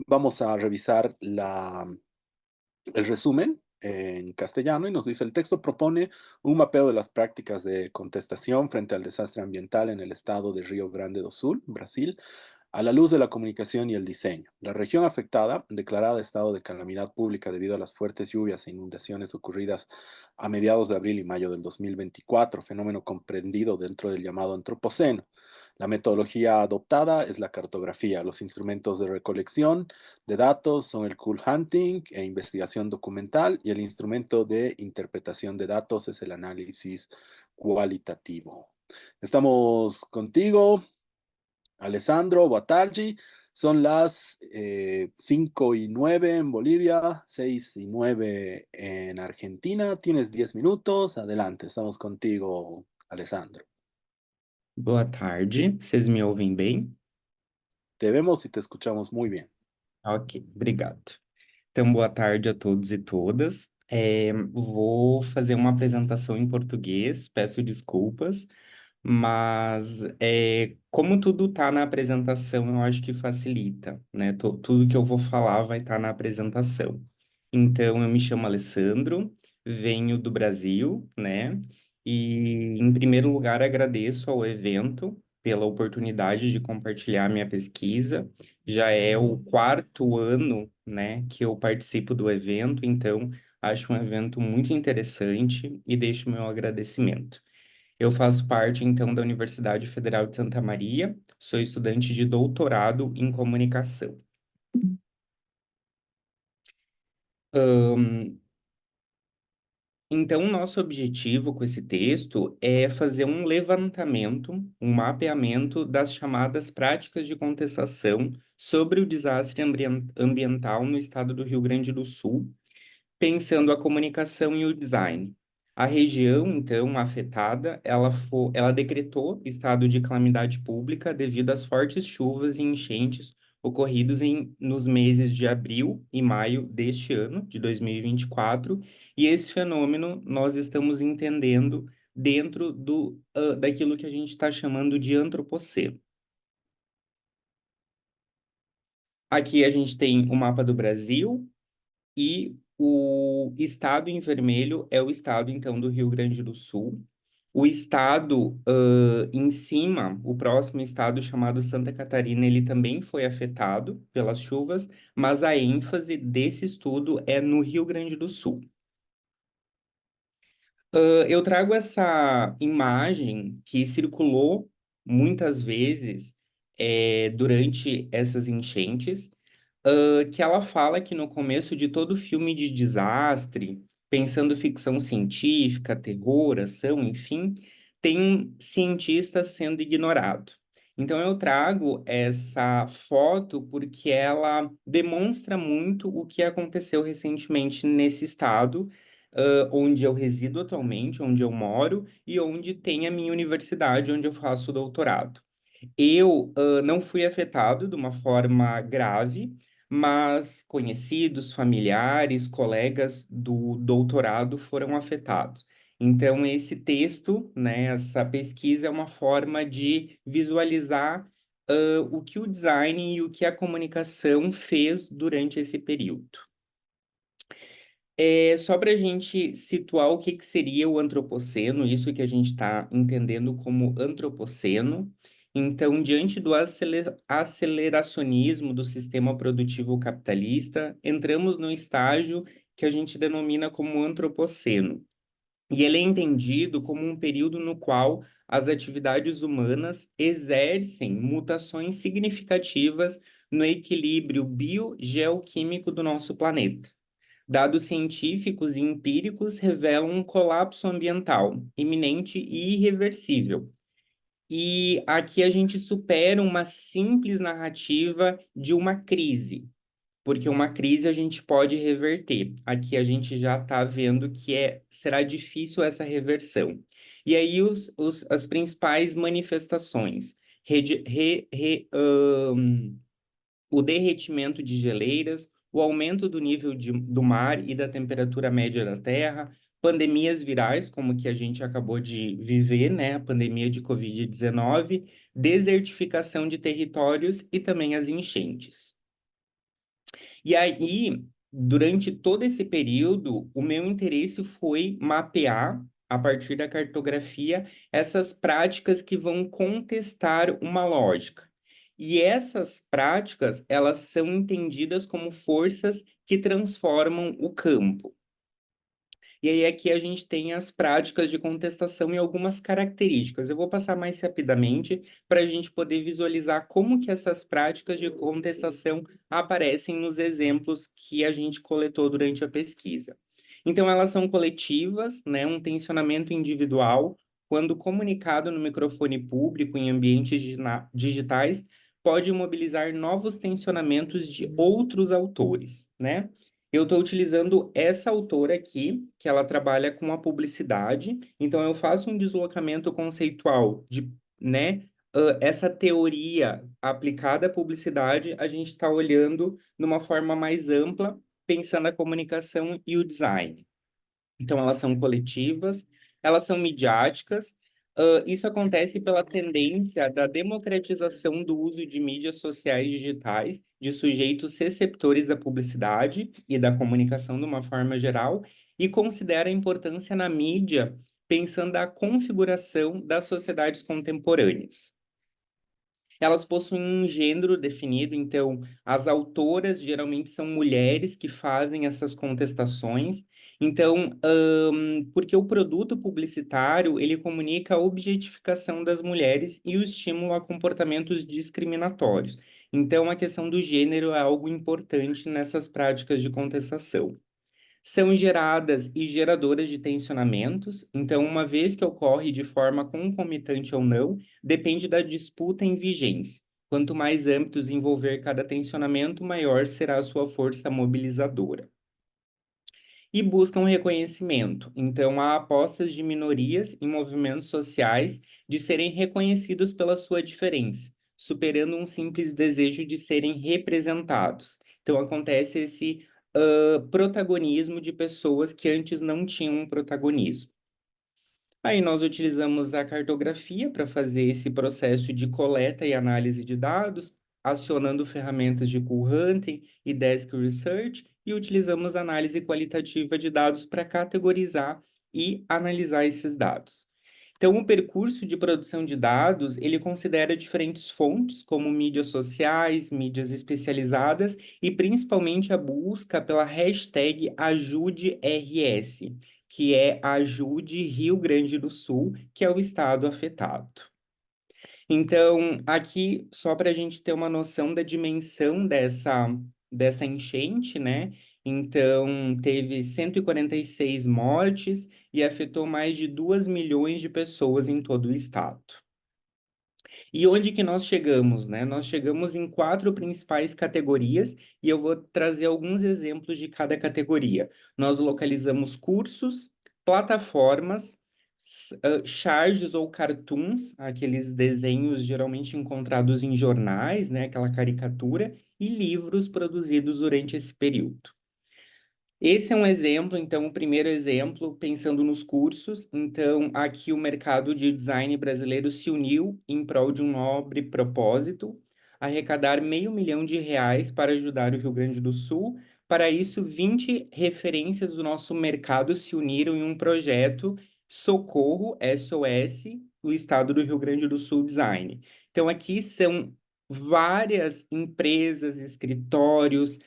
Vamos a revisar el resumen en castellano y nos dice, el texto propone un mapeo de las prácticas de contestación frente al desastre ambiental en el estado de Río Grande do Sul, Brasil, a la luz de la comunicación y el diseño. La región afectada, declarada estado de calamidad pública debido a las fuertes lluvias e inundaciones ocurridas a mediados de abril y mayo del 2024, fenómeno comprendido dentro del llamado antropoceno. La metodología adoptada es la cartografía. Los instrumentos de recolección de datos son el cool hunting e investigación documental y el instrumento de interpretación de datos es el análisis cualitativo. Estamos contigo, Alessandro, boa tarde. Son las 5:09 en Bolivia, 6:09 en Argentina. Tienes 10 minutos. Adelante, estamos contigo, Alessandro. Boa tarde, vocês me ouvem bem? Te vemos y te escuchamos muy bien. Ok, obrigado. Então, boa tarde a todos e todas. Vou fazer uma apresentação em português, peço desculpas, mas como tudo está na apresentação, eu acho que facilita, né? Tudo que eu vou falar vai estar na apresentação. Então, eu me chamo Alessandro, venho do Brasil, né? E, em primeiro lugar, agradeço ao evento pela oportunidade de compartilhar minha pesquisa. Já é o quarto ano, né, que eu participo do evento, então acho um evento muito interessante e deixo meu agradecimento. Eu faço parte, então, da Universidade Federal de Santa Maria, sou estudante de doutorado em comunicação. Então, nosso objetivo com esse texto é fazer um levantamento, um mapeamento das chamadas práticas de contestação sobre o desastre ambiental no estado do Rio Grande do Sul, pensando a comunicação e o design. A região, então, afetada, ela decretou estado de calamidade pública devido às fortes chuvas e enchentes ocorridos nos meses de abril e maio deste ano, de 2024, e esse fenômeno nós estamos entendendo dentro daquilo que a gente está chamando de antropoceno. Aqui a gente tem o mapa do Brasil e o estado em vermelho é o estado, então, do Rio Grande do Sul. O estado em cima, o próximo estado chamado Santa Catarina, ele também foi afetado pelas chuvas, mas a ênfase desse estudo é no Rio Grande do Sul. Eu trago essa imagem que circulou muitas vezes durante essas enchentes, que ela fala que no começo de todo filme de desastre, pensando ficção científica, terror, ação, enfim, tem um cientista sendo ignorado. Então, eu trago essa foto porque ela demonstra muito o que aconteceu recentemente nesse estado, onde eu resido atualmente, onde eu moro e onde tem a minha universidade, onde eu faço doutorado. Eu não fui afetado de uma forma grave, mas conhecidos, familiares, colegas do doutorado foram afetados. Então, esse texto, né, essa pesquisa é uma forma de visualizar o que o design e o que a comunicação fez durante esse período. Só para a gente situar o que seria o antropoceno, isso que a gente está entendendo como antropoceno. Então, diante do aceleracionismo do sistema produtivo capitalista, entramos no estágio que a gente denomina como antropoceno. E ele é entendido como um período no qual as atividades humanas exercem mutações significativas no equilíbrio biogeoquímico do nosso planeta. Dados científicos e empíricos revelam um colapso ambiental iminente e irreversível. E aqui a gente supera uma simples narrativa de uma crise, porque uma crise a gente pode reverter. Aqui a gente já está vendo que será difícil essa reversão. E aí as principais manifestações. O derretimento de geleiras, o aumento do nível do mar e da temperatura média da Terra, pandemias virais, como que a gente acabou de viver, né? A pandemia de Covid-19, desertificação de territórios e também as enchentes. E aí, durante todo esse período, o meu interesse foi mapear, a partir da cartografia, essas práticas que vão contestar uma lógica. E essas práticas, elas são entendidas como forças que transformam o campo. E aí aqui a gente tem as práticas de contestação e algumas características. Eu vou passar mais rapidamente para a gente poder visualizar como que essas práticas de contestação aparecem nos exemplos que a gente coletou durante a pesquisa. Então, elas são coletivas, né, um tensionamento individual, quando comunicado no microfone público em ambientes digitais, pode mobilizar novos tensionamentos de outros autores, né? Eu estou utilizando essa autora aqui, que ela trabalha com a publicidade. Então, eu faço um deslocamento conceitual de, né, essa teoria aplicada à publicidade, a gente está olhando numa forma mais ampla, pensando a comunicação e o design. Então, elas são coletivas, elas são midiáticas. Isso acontece pela tendência da democratização do uso de mídias sociais digitais, de sujeitos receptores da publicidade e da comunicação de uma forma geral, e considera a importância na mídia, pensando a configuração das sociedades contemporâneas. Elas possuem um gênero definido, então as autoras geralmente são mulheres que fazem essas contestações. Então, porque o produto publicitário, ele comunica a objetificação das mulheres e o estímulo a comportamentos discriminatórios. Então, a questão do gênero é algo importante nessas práticas de contestação. São geradas e geradoras de tensionamentos, então, uma vez que ocorre de forma concomitante ou não, depende da disputa em vigência. Quanto mais âmbitos envolver cada tensionamento, maior será a sua força mobilizadora. E buscam reconhecimento. Então, há apostas de minorias em movimentos sociais de serem reconhecidos pela sua diferença, superando um simples desejo de serem representados. Então, acontece esse protagonismo de pessoas que antes não tinham um protagonismo. Aí nós utilizamos a cartografia para fazer esse processo de coleta e análise de dados, acionando ferramentas de Cool-Hunting e Desk Research, e utilizamos análise qualitativa de dados para categorizar e analisar esses dados. Então, o percurso de produção de dados, ele considera diferentes fontes, como mídias sociais, mídias especializadas e principalmente a busca pela hashtag AjudeRS, que é Ajude Rio Grande do Sul, que é o estado afetado. Então, aqui, só para a gente ter uma noção da dimensão dessa enchente, né? Então, teve 146 mortes e afetou mais de 2 milhões de pessoas em todo o estado. E onde que nós chegamos, né? Nós chegamos em 4 principais categorias e eu vou trazer alguns exemplos de cada categoria. Nós localizamos cursos, plataformas, charges ou cartoons, aqueles desenhos geralmente encontrados em jornais, né? Aquela caricatura, e livros produzidos durante esse período. Esse é um exemplo, então, o primeiro exemplo, pensando nos cursos. Então, aqui o mercado de design brasileiro se uniu em prol de um nobre propósito, arrecadar R$500 mil para ajudar o Rio Grande do Sul. Para isso, 20 referências do nosso mercado se uniram em um projeto Socorro SOS, o Estado do Rio Grande do Sul Design. Então, aqui são várias empresas, escritórios,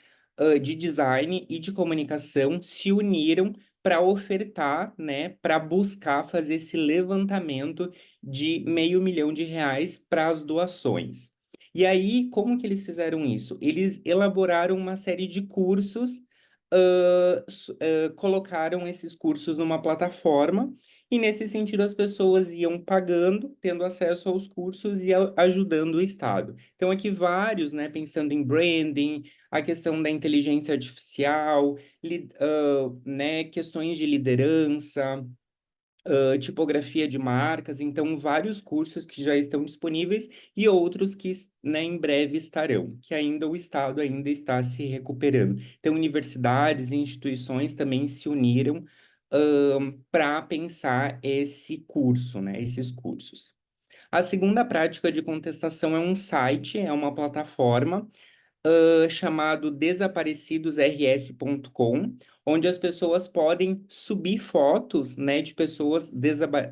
de design e de comunicação se uniram para ofertar, né, para buscar fazer esse levantamento de R$500 mil para as doações. E aí, como que eles fizeram isso? Eles elaboraram uma série de cursos, colocaram esses cursos numa plataforma, e nesse sentido as pessoas iam pagando, tendo acesso aos cursos e ajudando o Estado. Então, aqui vários, né, pensando em branding, a questão da inteligência artificial, né, questões de liderança, tipografia de marcas, então vários cursos que já estão disponíveis e outros que, né, em breve estarão, que ainda o Estado ainda está se recuperando. Então, universidades e instituições também se uniram para pensar esse curso, né, esses cursos. A segunda prática de contestação é um site, é uma plataforma chamado desaparecidosrs.com, onde as pessoas podem subir fotos, né, de pessoas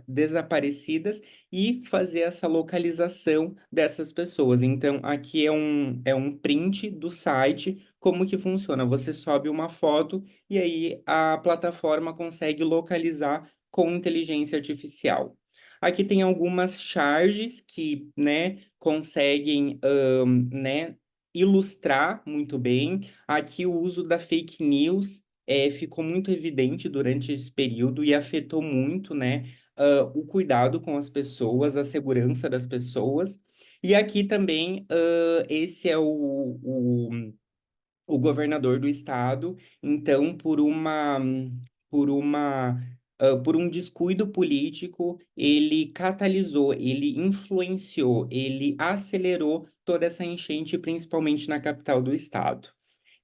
desaparecidas e fazer essa localização dessas pessoas. Então, aqui é um print do site, como que funciona? Você sobe uma foto e aí a plataforma consegue localizar com inteligência artificial. Aqui tem algumas charges que, né, conseguem, né, ilustrar muito bem. Aqui o uso da fake news ficou muito evidente durante esse período e afetou muito, né, o cuidado com as pessoas, a segurança das pessoas. E aqui também, esse é o governador do estado, então, por um descuido político, ele catalisou, ele influenciou, ele acelerou toda essa enchente, principalmente na capital do estado.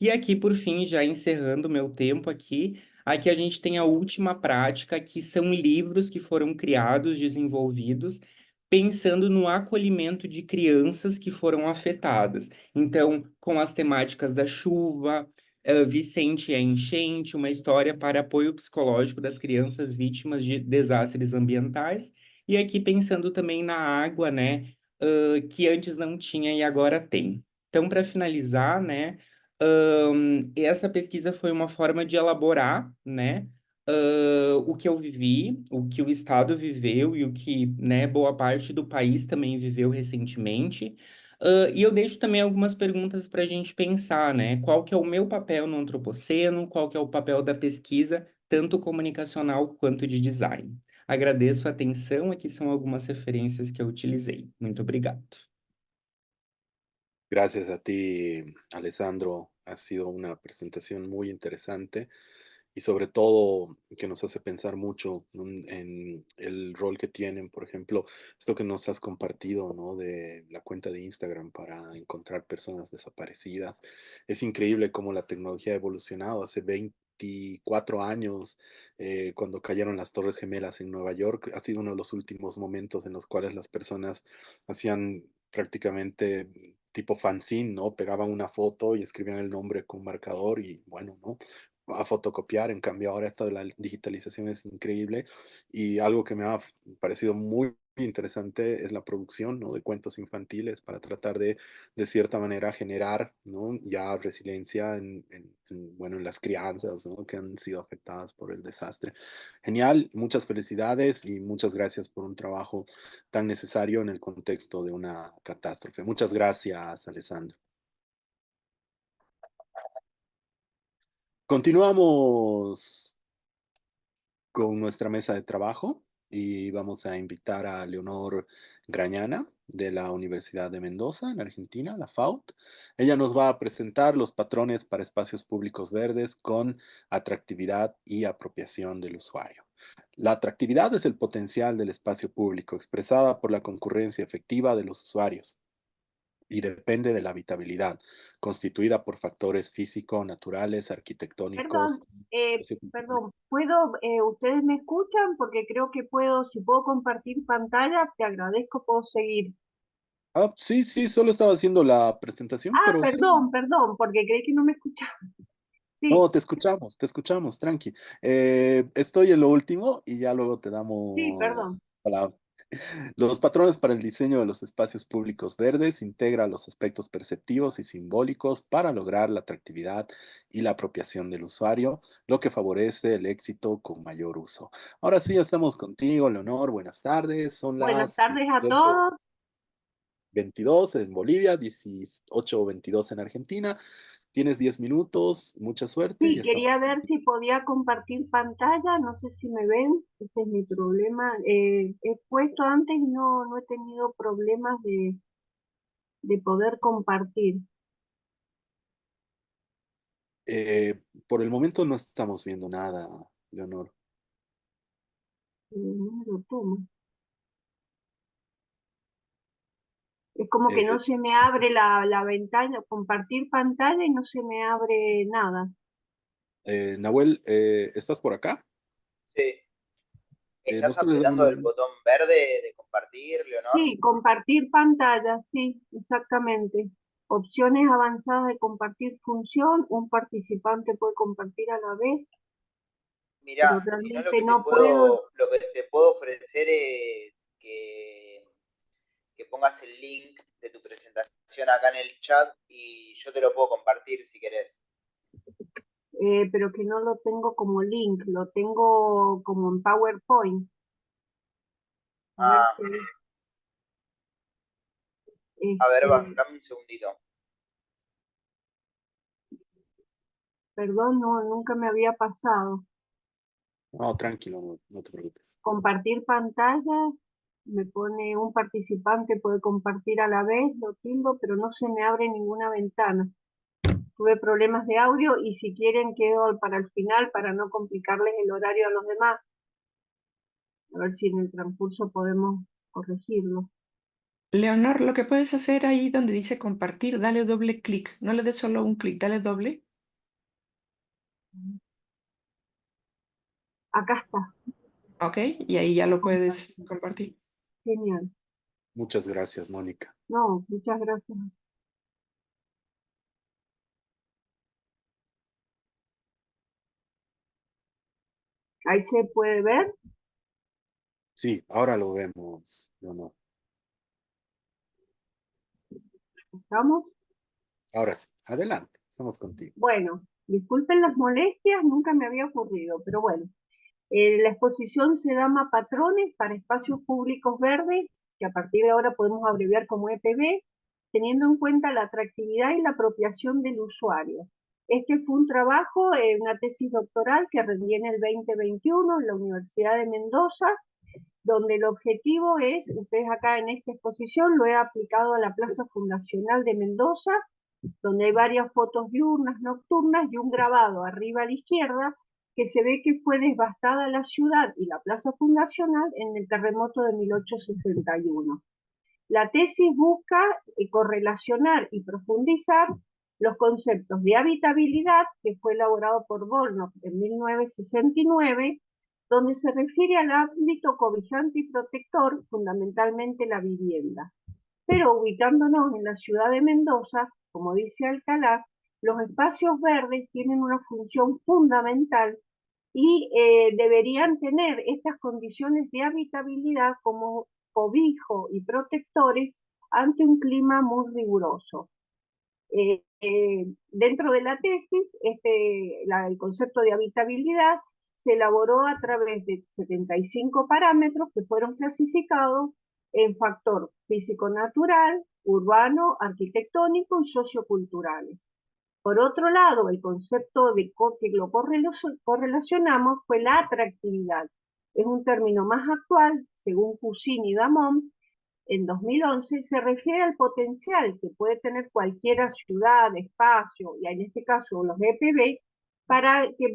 E aqui, por fim, já encerrando meu tempo aqui a gente tem a última prática, que são livros que foram criados, desenvolvidos, pensando no acolhimento de crianças que foram afetadas. Então, com as temáticas da chuva, Vicente e a enchente, uma história para apoio psicológico das crianças vítimas de desastres ambientais. E aqui pensando também na água, né, que antes não tinha e agora tem. Então, para finalizar, né, essa pesquisa foi uma forma de elaborar, né, o que eu vivi, o que o Estado viveu e o que, né, boa parte do país também viveu recentemente. E eu deixo também algumas perguntas para a gente pensar, né? Qual que é o meu papel no antropoceno, qual que é o papel da pesquisa, tanto comunicacional quanto de design. Agradeço a atenção, aqui são algumas referências que eu utilizei. Muito obrigado. Gracias a ti, Alessandro. Ha sido una presentación muy interesante y sobre todo que nos hace pensar mucho, ¿no? En el rol que tienen, por ejemplo, esto que nos has compartido, ¿no? De la cuenta de Instagram para encontrar personas desaparecidas. Es increíble cómo la tecnología ha evolucionado. Hace 24 años, cuando cayeron las Torres Gemelas en Nueva York, ha sido uno de los últimos momentos en los cuales las personas hacían prácticamente tipo fanzine, ¿no? Pegaban una foto y escribían el nombre con marcador y bueno, ¿no? A fotocopiar. En cambio, ahora esto de la digitalización es increíble y algo que me ha parecido muy interesante es la producción, ¿no? De cuentos infantiles para tratar de cierta manera, generar, ¿no? Ya resiliencia bueno, en las crianzas, ¿no? Que han sido afectadas por el desastre. Genial, muchas felicidades y muchas gracias por un trabajo tan necesario en el contexto de una catástrofe. Muchas gracias, Alessandro. Continuamos con nuestra mesa de trabajo y vamos a invitar a Leonor Grañana de la Universidad de Mendoza, en Argentina, la FAUT. Ella nos va a presentar los patrones para espacios públicos verdes con atractividad y apropiación del usuario. La atractividad es el potencial del espacio público expresada por la concurrencia efectiva de los usuarios y depende de la habitabilidad, constituida por factores físico-naturales, arquitectónicos Perdón, y perdón, socioculturales. ustedes me escuchan porque creo que si puedo compartir pantalla, te agradezco, puedo seguir. Ah, sí, sí, solo estaba haciendo la presentación, Ah, pero sí. perdón, porque creí que no me escuchaban. Sí, No, te escuchamos, tranqui. Estoy en lo último y ya luego te sí, damos perdón. palabra. Los patrones para el diseño de los espacios públicos verdes integra los aspectos perceptivos y simbólicos para lograr la atractividad y la apropiación del usuario, lo que favorece el éxito con mayor uso. Ahora sí, ya estamos contigo, Leonor. Buenas tardes. Son Buenas las tardes a 10:22 todos. en Bolivia, 18:22 en Argentina. Tienes 10 minutos. Mucha suerte. Sí, Ya estamos. quería ver si podía compartir pantalla, no sé si me ven, ese es mi problema. He puesto antes y no he tenido problemas de poder compartir. Por el momento no estamos viendo nada, Leonor. No me lo tomo. Es como que no Eh, se me abre la ventana, compartir pantalla y no se me abre nada. Nahuel, ¿estás por acá? Sí. ¿Estás ¿Nos puedes dar apretando el un... botón verde de compartir, Leonor? Sí, compartir pantalla, sí, exactamente. Opciones avanzadas de compartir función, un participante puede compartir a la vez, pero Mirá, si no realmente no puedo. lo que te puedo ofrecer es que pongas el link de tu presentación acá en el chat y yo te lo puedo compartir si querés. Pero que no lo tengo como link, lo tengo como en PowerPoint. A ver Ah, si, a ver, este, bancame un segundito. perdón, no, nunca me había pasado. No, tranquilo, no te preocupes. Compartir pantalla, me pone un participante puede compartir a la vez, lo tildo, pero no se me abre ninguna ventana. Tuve problemas de audio y si quieren quedo para el final para no complicarles el horario a los demás. A ver si en el transcurso podemos corregirlo. Leonor, lo que puedes hacer ahí donde dice compartir, dale doble clic. No le des solo un clic, dale doble. Acá está, Ok, y ahí ya lo puedes compartir. compartir. Genial. Muchas gracias, Mónica. No, muchas gracias. Ahí se puede ver. Sí, ahora lo vemos, Leonor. ¿Estamos? Ahora sí, adelante, estamos contigo. Bueno, disculpen las molestias, nunca me había ocurrido, pero bueno. La exposición se llama Patrones para Espacios Públicos Verdes, que a partir de ahora podemos abreviar como EPB, teniendo en cuenta la atractividad y la apropiación del usuario. Este fue un trabajo, una tesis doctoral que rendí en el 2021 en la Universidad de Mendoza, donde el objetivo es, ustedes acá en esta exposición lo he aplicado a la Plaza Fundacional de Mendoza, donde hay varias fotos diurnas, nocturnas y un grabado arriba a la izquierda que se ve que fue devastada la ciudad y la plaza fundacional en el terremoto de 1861. La tesis busca correlacionar y profundizar los conceptos de habitabilidad, que fue elaborado por Volnov en 1969, donde se refiere al ámbito cobijante y protector, fundamentalmente la vivienda. Pero ubicándonos en la ciudad de Mendoza, como dice Alcalá, los espacios verdes tienen una función fundamental y deberían tener estas condiciones de habitabilidad como cobijo y protectores ante un clima muy riguroso. Dentro de la tesis, el concepto de habitabilidad se elaboró a través de 75 parámetros que fueron clasificados en factor físico-natural, urbano, arquitectónico y socioculturales. Por otro lado, el concepto de que lo correlacionamos fue la atractividad. Es un término más actual, según Cousin y Damon, en 2011, se refiere al potencial que puede tener cualquier ciudad, espacio, y en este caso los EPB, para que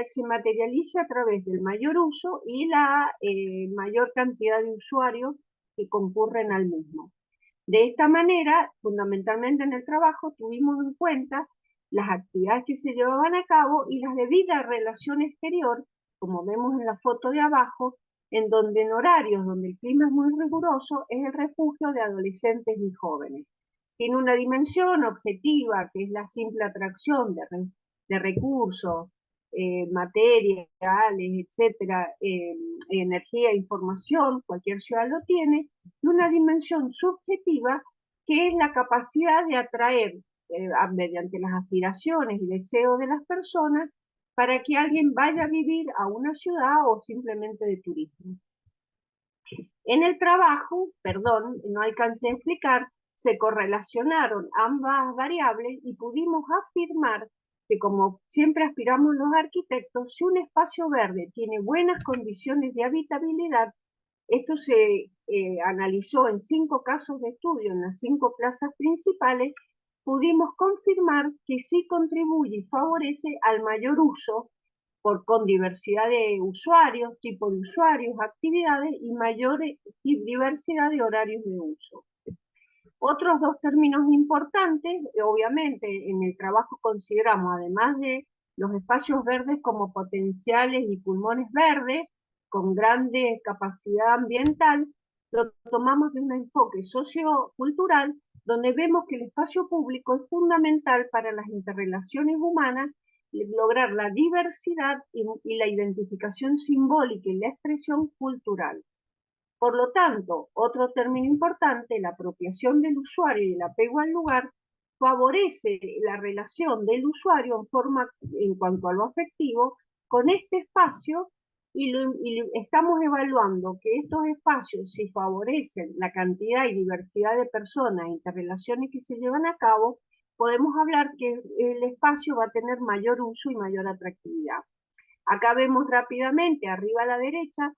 se materialice a través del mayor uso y la mayor cantidad de usuarios que concurren al mismo. De esta manera, fundamentalmente en el trabajo, tuvimos en cuenta las actividades que se llevaban a cabo y las debidas relación exterior, como vemos en la foto de abajo, en donde en horarios donde el clima es muy riguroso, es el refugio de adolescentes y jóvenes. Tiene una dimensión objetiva, que es la simple atracción de recursos, materiales, etcétera, energía, información, cualquier ciudad lo tiene, y una dimensión subjetiva, que es la capacidad de atraer mediante las aspiraciones y deseos de las personas para que alguien vaya a vivir a una ciudad o simplemente de turismo. En el trabajo, perdón, no alcancé a explicar, se correlacionaron ambas variables y pudimos afirmar que, como siempre aspiramos los arquitectos, si un espacio verde tiene buenas condiciones de habitabilidad, esto se analizó en 5 casos de estudio en las 5 plazas principales, pudimos confirmar que sí contribuye y favorece al mayor uso con diversidad de usuarios, tipo de usuarios, actividades y mayor diversidad de horarios de uso. Otros 2 términos importantes, obviamente en el trabajo consideramos, además de los espacios verdes como potenciales y pulmones verdes, con grande capacidad ambiental, lo tomamos de un enfoque sociocultural, donde vemos que el espacio público es fundamental para las interrelaciones humanas, lograr la diversidad y la identificación simbólica y la expresión cultural. Por lo tanto, otro término importante, la apropiación del usuario y el apego al lugar, favorece la relación del usuario en cuanto a lo afectivo con este espacio y estamos evaluando que estos espacios, si favorecen la cantidad y diversidad de personas e interrelaciones que se llevan a cabo, podemos hablar que el espacio va a tener mayor uso y mayor atractividad. Acá vemos rápidamente, arriba a la derecha,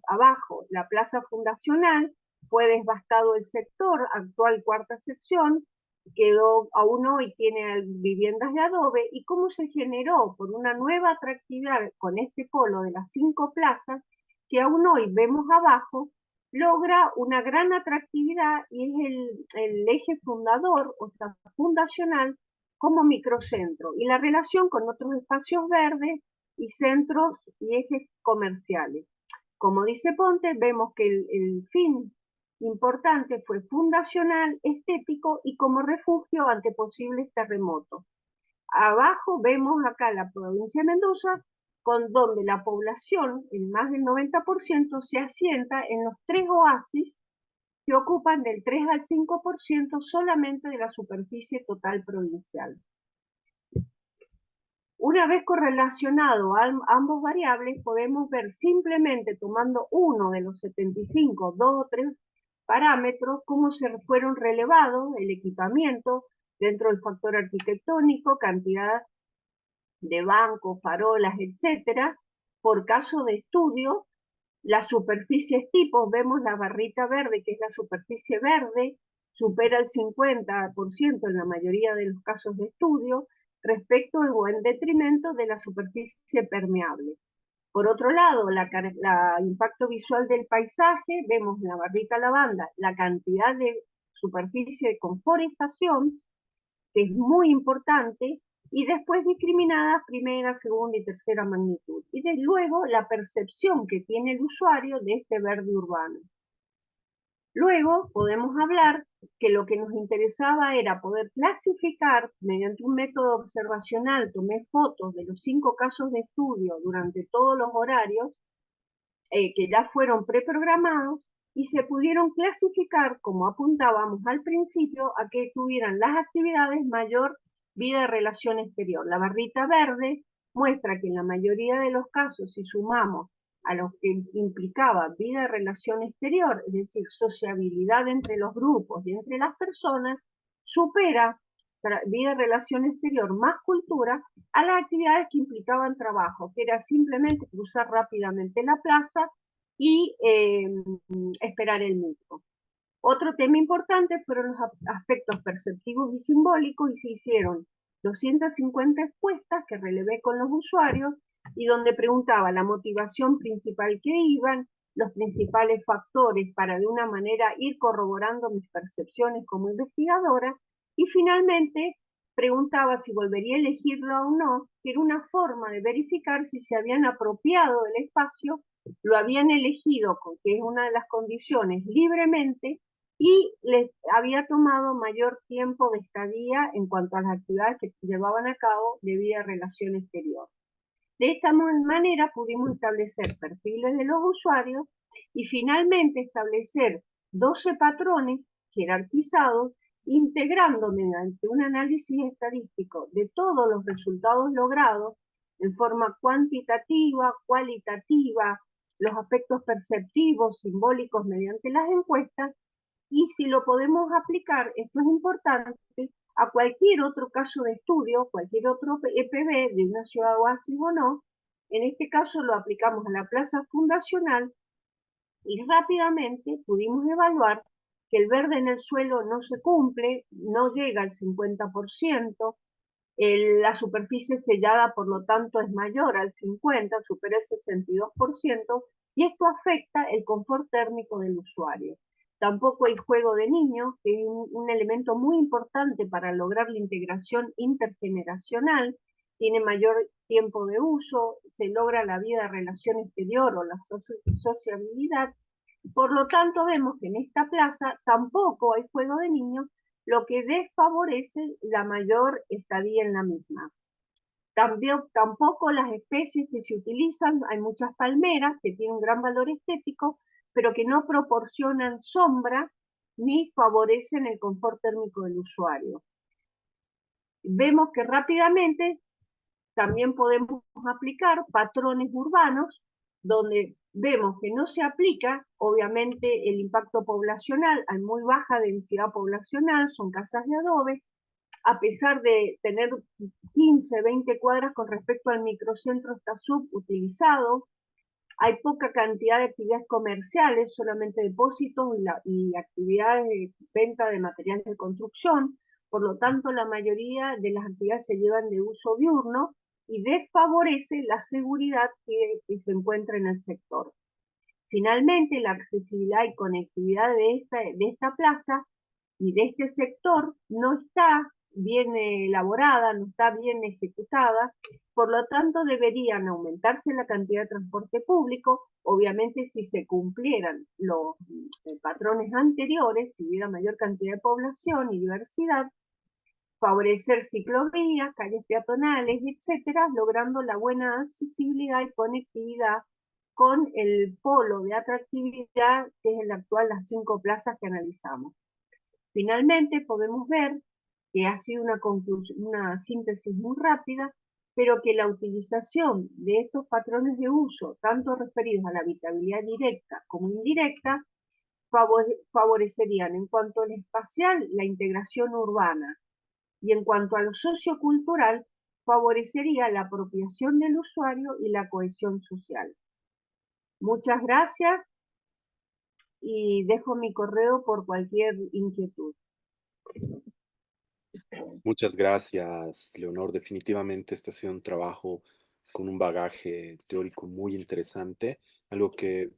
abajo, la plaza fundacional, fue devastado el sector, actual 4ª sección, quedó aún hoy, tiene viviendas de adobe, y cómo se generó por una nueva atractividad con este polo de las 5 plazas, que aún hoy vemos abajo, logra una gran atractividad y es el eje fundador, o sea, fundacional, como microcentro, y la relación con otros espacios verdes y centros y ejes comerciales. Como dice Ponte, vemos que el fin importante fue fundacional, estético y como refugio ante posibles terremotos. Abajo vemos acá la provincia de Mendoza, donde la población, en más del 90%, se asienta en los 3 oasis que ocupan del 3 al 5% solamente de la superficie total provincial. Una vez correlacionado ambos variables, podemos ver simplemente tomando uno de los 75, 2 o 3 parámetros, cómo se fueron relevados el equipamiento dentro del factor arquitectónico, cantidad de bancos, farolas, etcétera, por caso de estudio, las superficies tipos, vemos la barrita verde, que es la superficie verde, supera el 50% en la mayoría de los casos de estudio, respecto o en detrimento de la superficie permeable. Por otro lado, el impacto visual del paisaje, vemos en la barrita lavanda la cantidad de superficie con forestación, que es muy importante, y después discriminadas primera, segunda y tercera magnitud. Y luego la percepción que tiene el usuario de este verde urbano. Luego podemos hablar que lo que nos interesaba era poder clasificar mediante un método observacional, tomé fotos de los 5 casos de estudio durante todos los horarios que ya fueron preprogramados y se pudieron clasificar, como apuntábamos al principio, a que tuvieran las actividades mayor vida de relación exterior. La barrita verde muestra que en la mayoría de los casos, si sumamos a los que implicaba vida de relación exterior, es decir, sociabilidad entre los grupos y entre las personas, supera vida, relación exterior más cultura, a las actividades que implicaban trabajo, que era simplemente cruzar rápidamente la plaza y esperar el micro. Otro tema importante fueron los aspectos perceptivos y simbólicos, y se hicieron 250 encuestas que relevé con los usuarios y donde preguntaba la motivación principal que iban, los principales factores para de una manera ir corroborando mis percepciones como investigadora, y finalmente preguntaba si volvería a elegirlo o no, que era una forma de verificar si se habían apropiado del espacio, lo habían elegido, que es una de las condiciones, libremente, y les había tomado mayor tiempo de estadía en cuanto a las actividades que llevaban a cabo debido a relación exterior. De esta manera pudimos establecer perfiles de los usuarios y finalmente establecer 12 patrones jerarquizados, integrando mediante un análisis estadístico de todos los resultados logrados en forma cuantitativa, cualitativa, los aspectos perceptivos, simbólicos mediante las encuestas, y si lo podemos aplicar, esto es importante, a cualquier otro caso de estudio, cualquier otro EPB de una ciudad oasis o no. En este caso lo aplicamos a la plaza fundacional y rápidamente pudimos evaluar que el verde en el suelo no se cumple, no llega al 50%, la superficie sellada por lo tanto es mayor al 50%, supera el 62%, y esto afecta el confort térmico del usuario. Tampoco hay juego de niños, que es un elemento muy importante para lograr la integración intergeneracional, tiene mayor tiempo de uso, se logra la vida de relación exterior o la sociabilidad. Por lo tanto, vemos que en esta plaza tampoco hay juego de niños, lo que desfavorece la mayor estadía en la misma. Tampoco las especies que se utilizan, hay muchas palmeras que tienen un gran valor estético, pero que no proporcionan sombra ni favorecen el confort térmico del usuario. Vemos que rápidamente también podemos aplicar patrones urbanos, donde vemos que no se aplica, obviamente, el impacto poblacional, hay muy baja densidad poblacional, son casas de adobe, a pesar de tener 15, 20 cuadras con respecto al microcentro, está subutilizado, hay poca cantidad de actividades comerciales, solamente depósitos y actividades de venta de materiales de construcción, por lo tanto la mayoría de las actividades se llevan de uso diurno y desfavorece la seguridad que se encuentra en el sector. Finalmente, la accesibilidad y conectividad de esta plaza y de este sector no está bien elaborada, no está bien ejecutada, por lo tanto deberían aumentarse la cantidad de transporte público, obviamente si se cumplieran los patrones anteriores, si hubiera mayor cantidad de población y diversidad, favorecer ciclovías, calles peatonales, etcétera, logrando la buena accesibilidad y conectividad con el polo de atractividad que es el actual, las 5 plazas que analizamos. Finalmente podemos ver que ha sido una síntesis muy rápida, pero que la utilización de estos patrones de uso, tanto referidos a la habitabilidad directa como indirecta, favorecerían en cuanto al espacial la integración urbana y en cuanto a lo sociocultural favorecería la apropiación del usuario y la cohesión social. Muchas gracias y dejo mi correo por cualquier inquietud. Muchas gracias, Leonor. Definitivamente este ha sido un trabajo con un bagaje teórico muy interesante, algo que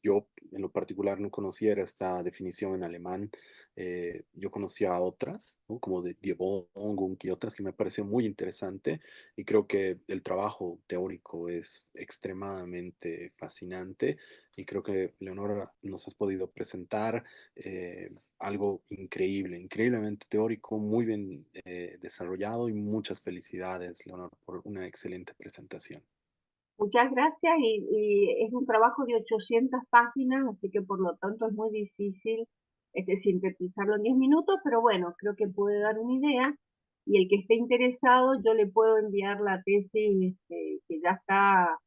yo en lo particular no conocía era esta definición en alemán. Yo conocía otras, ¿no? Como de Die Wohnung y otras que me pareció muy interesante y creo que el trabajo teórico es extremadamente fascinante y creo que, Leonora, nos has podido presentar algo increíble, increíblemente teórico, muy bien desarrollado y muchas felicidades, Leonor, por una excelente presentación. Muchas gracias y es un trabajo de 800 páginas, así que por lo tanto es muy difícil sintetizarlo en 10 minutos, pero bueno, creo que puede dar una idea y el que esté interesado yo le puedo enviar la tesis que ya está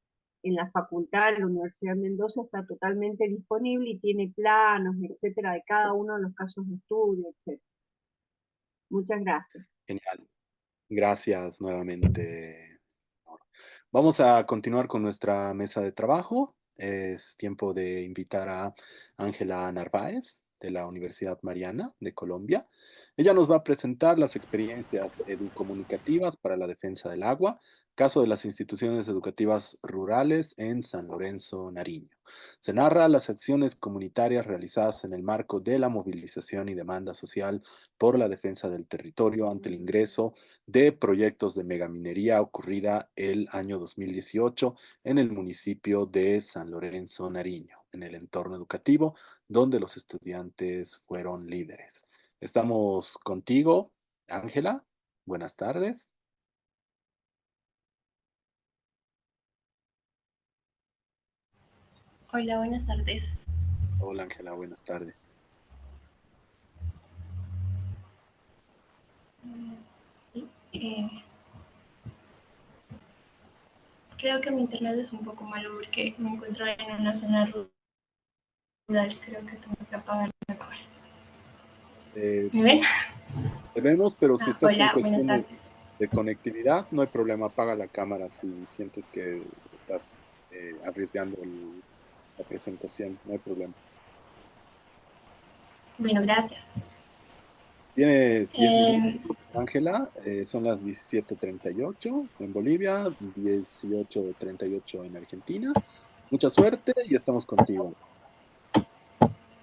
en la facultad, en la Universidad de Mendoza, está totalmente disponible y tiene planos, etcétera, de cada uno de los casos de estudio, etcétera. Muchas gracias. Genial. Gracias nuevamente. Vamos a continuar con nuestra mesa de trabajo. Es tiempo de invitar a Ángela Narváez de la Universidad Mariana de Colombia. Ella nos va a presentar las experiencias educomunicativas para la defensa del agua, caso de las instituciones educativas rurales en San Lorenzo, Nariño. Se narra las acciones comunitarias realizadas en el marco de la movilización y demanda social por la defensa del territorio ante el ingreso de proyectos de megaminería ocurrida el año 2018 en el municipio de San Lorenzo, Nariño, en el entorno educativo, donde los estudiantes fueron líderes. Estamos contigo, Ángela. Buenas tardes. Hola, buenas tardes. Hola, Ángela, buenas tardes. Sí, creo que mi internet es un poco malo porque me encuentro en una zona rural. Creo que tengo que apagar mejor. ¿Me ven? Te vemos, pero si estás con Hola, buenas cuestiones tardes. de conectividad, no hay problema. Apaga la cámara si sientes que estás arriesgando la presentación. No hay problema. Bueno, gracias. Tienes 10 Eh, minutos, Ángela. Son las 17:38 en Bolivia, 18:38 en Argentina. Mucha suerte y estamos contigo.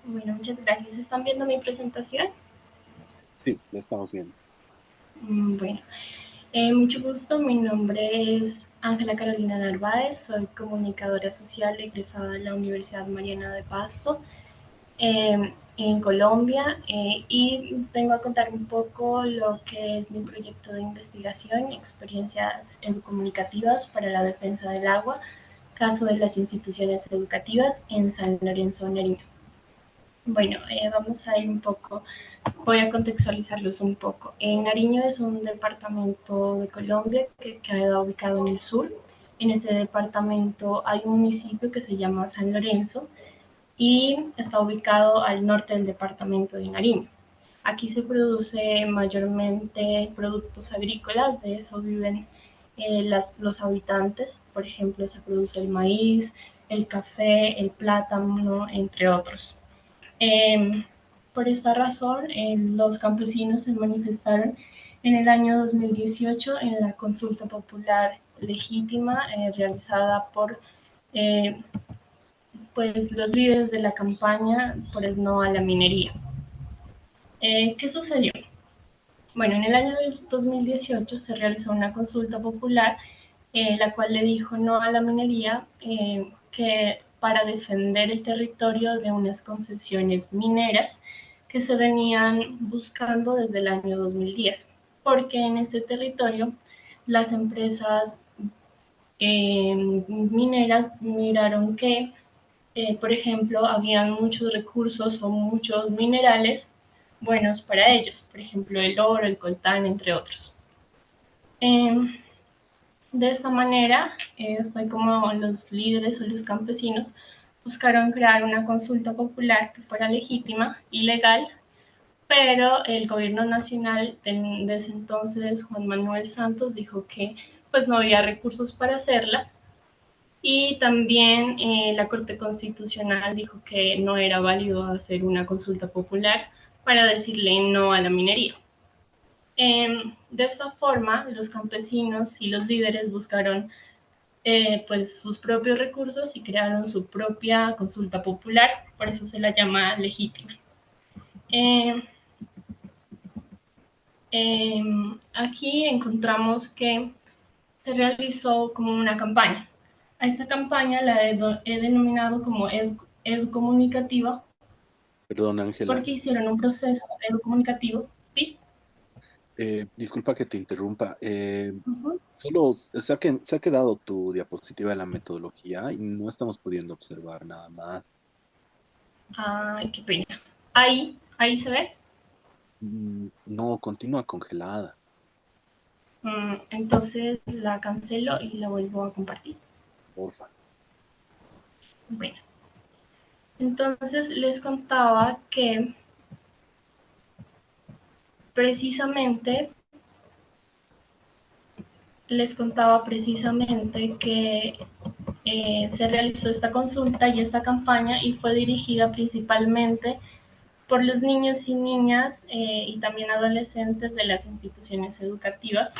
bueno, muchas gracias. ¿Están viendo mi presentación? Sí, la estamos viendo. Bueno, mucho gusto. Mi nombre es Ángela Carolina Narváez. Soy comunicadora social egresada de la Universidad Mariana de Pasto, en Colombia, y vengo a contar un poco lo que es mi proyecto de investigación, experiencias comunicativas para la defensa del agua, caso de las instituciones educativas en San Lorenzo, Nariño. Bueno, vamos a ir un poco, voy a contextualizarlos un poco. Nariño es un departamento de Colombia que queda ubicado en el sur. En este departamento hay un municipio que se llama San Lorenzo y está ubicado al norte del departamento de Nariño. Aquí se produce mayormente productos agrícolas, de eso viven los habitantes. Por ejemplo, se produce el maíz, el café, el plátano, entre otros. Eh, por esta razón, los campesinos se manifestaron en el año 2018 en la consulta popular legítima realizada por eh, pues, los líderes de la campaña por el no a la minería. ¿Qué sucedió? Bueno, en el año 2018 se realizó una consulta popular, la cual le dijo no a la minería, que para defender el territorio de unas concesiones mineras que se venían buscando desde el año 2010, porque en este territorio las empresas mineras miraron que, por ejemplo, habían muchos recursos o muchos minerales buenos para ellos, por ejemplo, el oro, el coltán, entre otros. De esta manera fue como los líderes o los campesinos buscaron crear una consulta popular que fuera legítima y legal, pero el gobierno nacional de ese entonces, Juan Manuel Santos, dijo que pues no había recursos para hacerla, y también la Corte Constitucional dijo que no era válido hacer una consulta popular para decirle no a la minería. De esta forma, los campesinos y los líderes buscaron pues sus propios recursos y crearon su propia consulta popular, por eso se la llama legítima. Aquí encontramos que se realizó como una campaña. A esta campaña la he denominado como educomunicativa. Perdón, Ángela. Porque hicieron un proceso educomunicativo. ¿Sí? Disculpa que te interrumpa. Solo se ha quedado tu diapositiva de la metodología y no estamos pudiendo observar nada más. Ay, qué pena. Ahí se ve. No, continúa congelada. Entonces la cancelo y la vuelvo a compartir. Porfa. Bueno. Entonces les contaba que precisamente les contaba precisamente que se realizó esta consulta y esta campaña y fue dirigida principalmente por los niños y niñas y también adolescentes de las instituciones educativas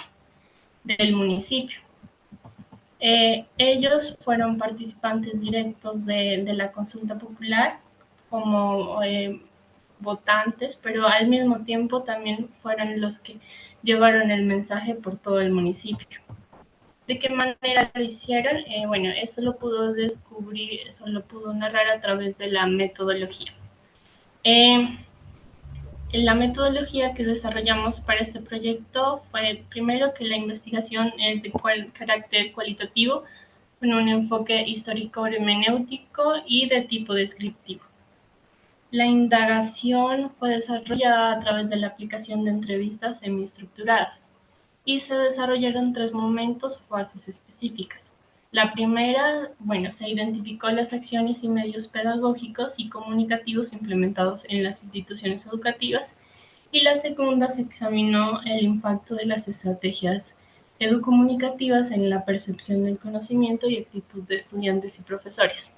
del municipio. Ellos fueron participantes directos de la consulta popular como votantes, pero al mismo tiempo también fueron los que llevaron el mensaje por todo el municipio. ¿De qué manera lo hicieron? Bueno, esto lo pudo descubrir, eso lo pudo narrar a través de la metodología. La metodología que desarrollamos para este proyecto fue primero que la investigación es de carácter cualitativo, con un enfoque histórico-hermenéutico y de tipo descriptivo. La indagación fue desarrollada a través de la aplicación de entrevistas semiestructuradas y se desarrollaron 3 momentos o fases específicas. La primera, bueno, se identificó las acciones y medios pedagógicos y comunicativos implementados en las instituciones educativas y la segunda se examinó el impacto de las estrategias educomunicativas en la percepción del conocimiento y actitud de estudiantes y profesores.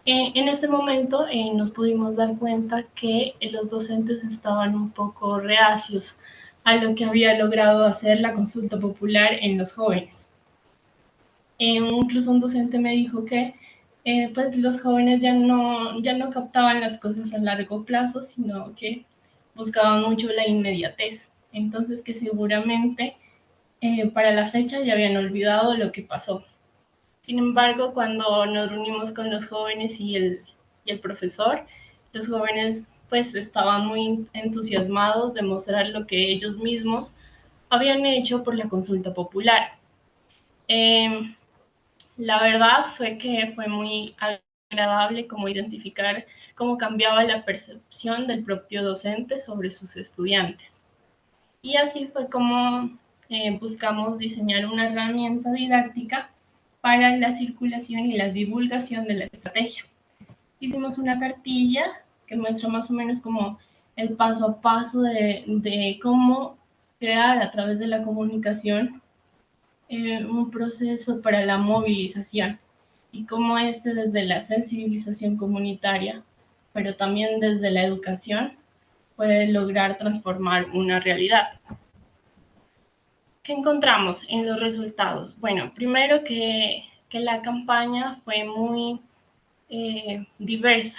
En este momento nos pudimos dar cuenta que los docentes estaban un poco reacios a lo que había logrado hacer la consulta popular en los jóvenes. Incluso un docente me dijo que pues los jóvenes ya no captaban las cosas a largo plazo, sino que buscaban mucho la inmediatez. Entonces que seguramente para la fecha ya habían olvidado lo que pasó. Sin embargo, cuando nos reunimos con los jóvenes y el profesor, los jóvenes pues estaban muy entusiasmados de mostrar lo que ellos mismos habían hecho por la consulta popular. La verdad fue que fue muy agradable como identificar cómo cambiaba la percepción del propio docente sobre sus estudiantes. Y así fue como buscamos diseñar una herramienta didáctica para la circulación y la divulgación de la estrategia. Hicimos una cartilla que muestra más o menos como el paso a paso de cómo crear a través de la comunicación un proceso para la movilización y cómo desde la sensibilización comunitaria, pero también desde la educación, puede lograr transformar una realidad. ¿Qué encontramos en los resultados? Bueno, primero que la campaña fue muy diversa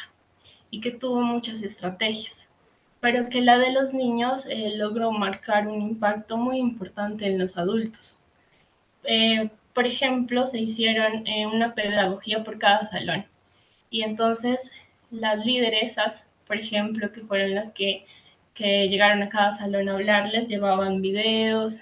y que tuvo muchas estrategias, pero que la de los niños logró marcar un impacto muy importante en los adultos. Por ejemplo, se hicieron una pedagogía por cada salón y entonces las lideresas, por ejemplo, que fueron las que llegaron a cada salón a hablarles, llevaban videos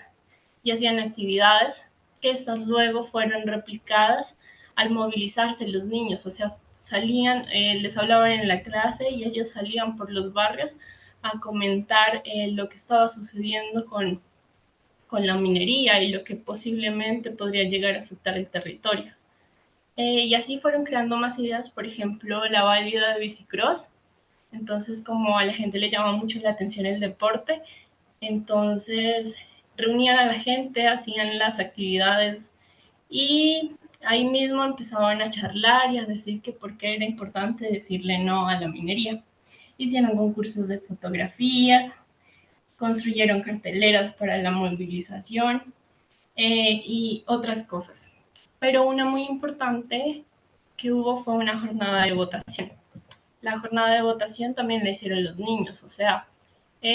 y hacían actividades que estas luego fueron replicadas al movilizarse los niños, o sea, salían, les hablaban en la clase y ellos salían por los barrios a comentar lo que estaba sucediendo con la minería y lo que posiblemente podría llegar a afectar el territorio. Y así fueron creando más ideas, por ejemplo, la válida de bicicross. Entonces, como a la gente le llama mucho la atención el deporte, entonces reunían a la gente, hacían las actividades y ahí mismo empezaban a charlar y a decir que por qué era importante decirle no a la minería. Hicieron concursos de fotografías, construyeron carteleras para la movilización y otras cosas. Pero una muy importante que hubo fue una jornada de votación. La jornada de votación también la hicieron los niños, o sea,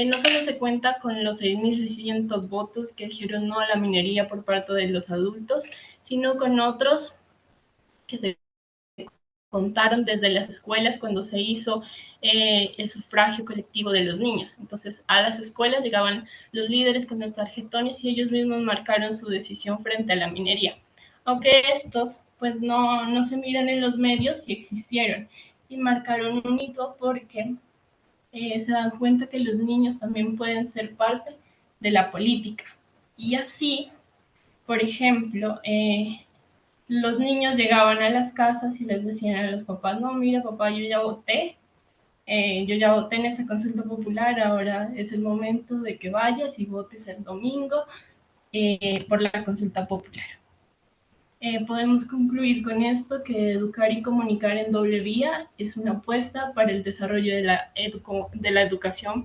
no solo se cuenta con los 6.600 votos que dijeron no a la minería por parte de los adultos, sino con otros que se contaron desde las escuelas cuando se hizo el sufragio colectivo de los niños. Entonces, a las escuelas llegaban los líderes con los tarjetones y ellos mismos marcaron su decisión frente a la minería. Aunque estos, pues no se miran en los medios, sí existieron y marcaron un hito porque se dan cuenta que los niños también pueden ser parte de la política. Y así, por ejemplo, los niños llegaban a las casas y les decían a los papás, no, mira papá, yo ya voté en esa consulta popular, ahora es el momento de que vayas y votes el domingo por la consulta popular. Podemos concluir con esto que educar y comunicar en doble vía es una apuesta para el desarrollo de la educación,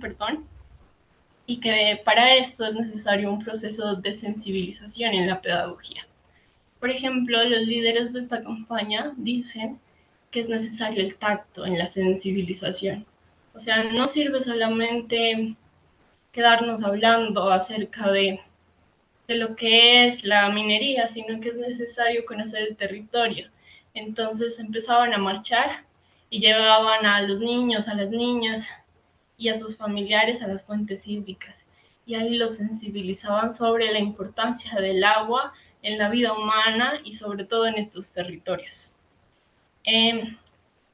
y que para esto es necesario un proceso de sensibilización en la pedagogía. Por ejemplo, los líderes de esta campaña dicen que es necesario el tacto en la sensibilización. O sea, no sirve solamente quedarnos hablando acerca de lo que es la minería, sino que es necesario conocer el territorio. Entonces empezaban a marchar y llevaban a los niños, a las niñas y a sus familiares a las fuentes hídricas. Y ahí los sensibilizaban sobre la importancia del agua en la vida humana y sobre todo en estos territorios.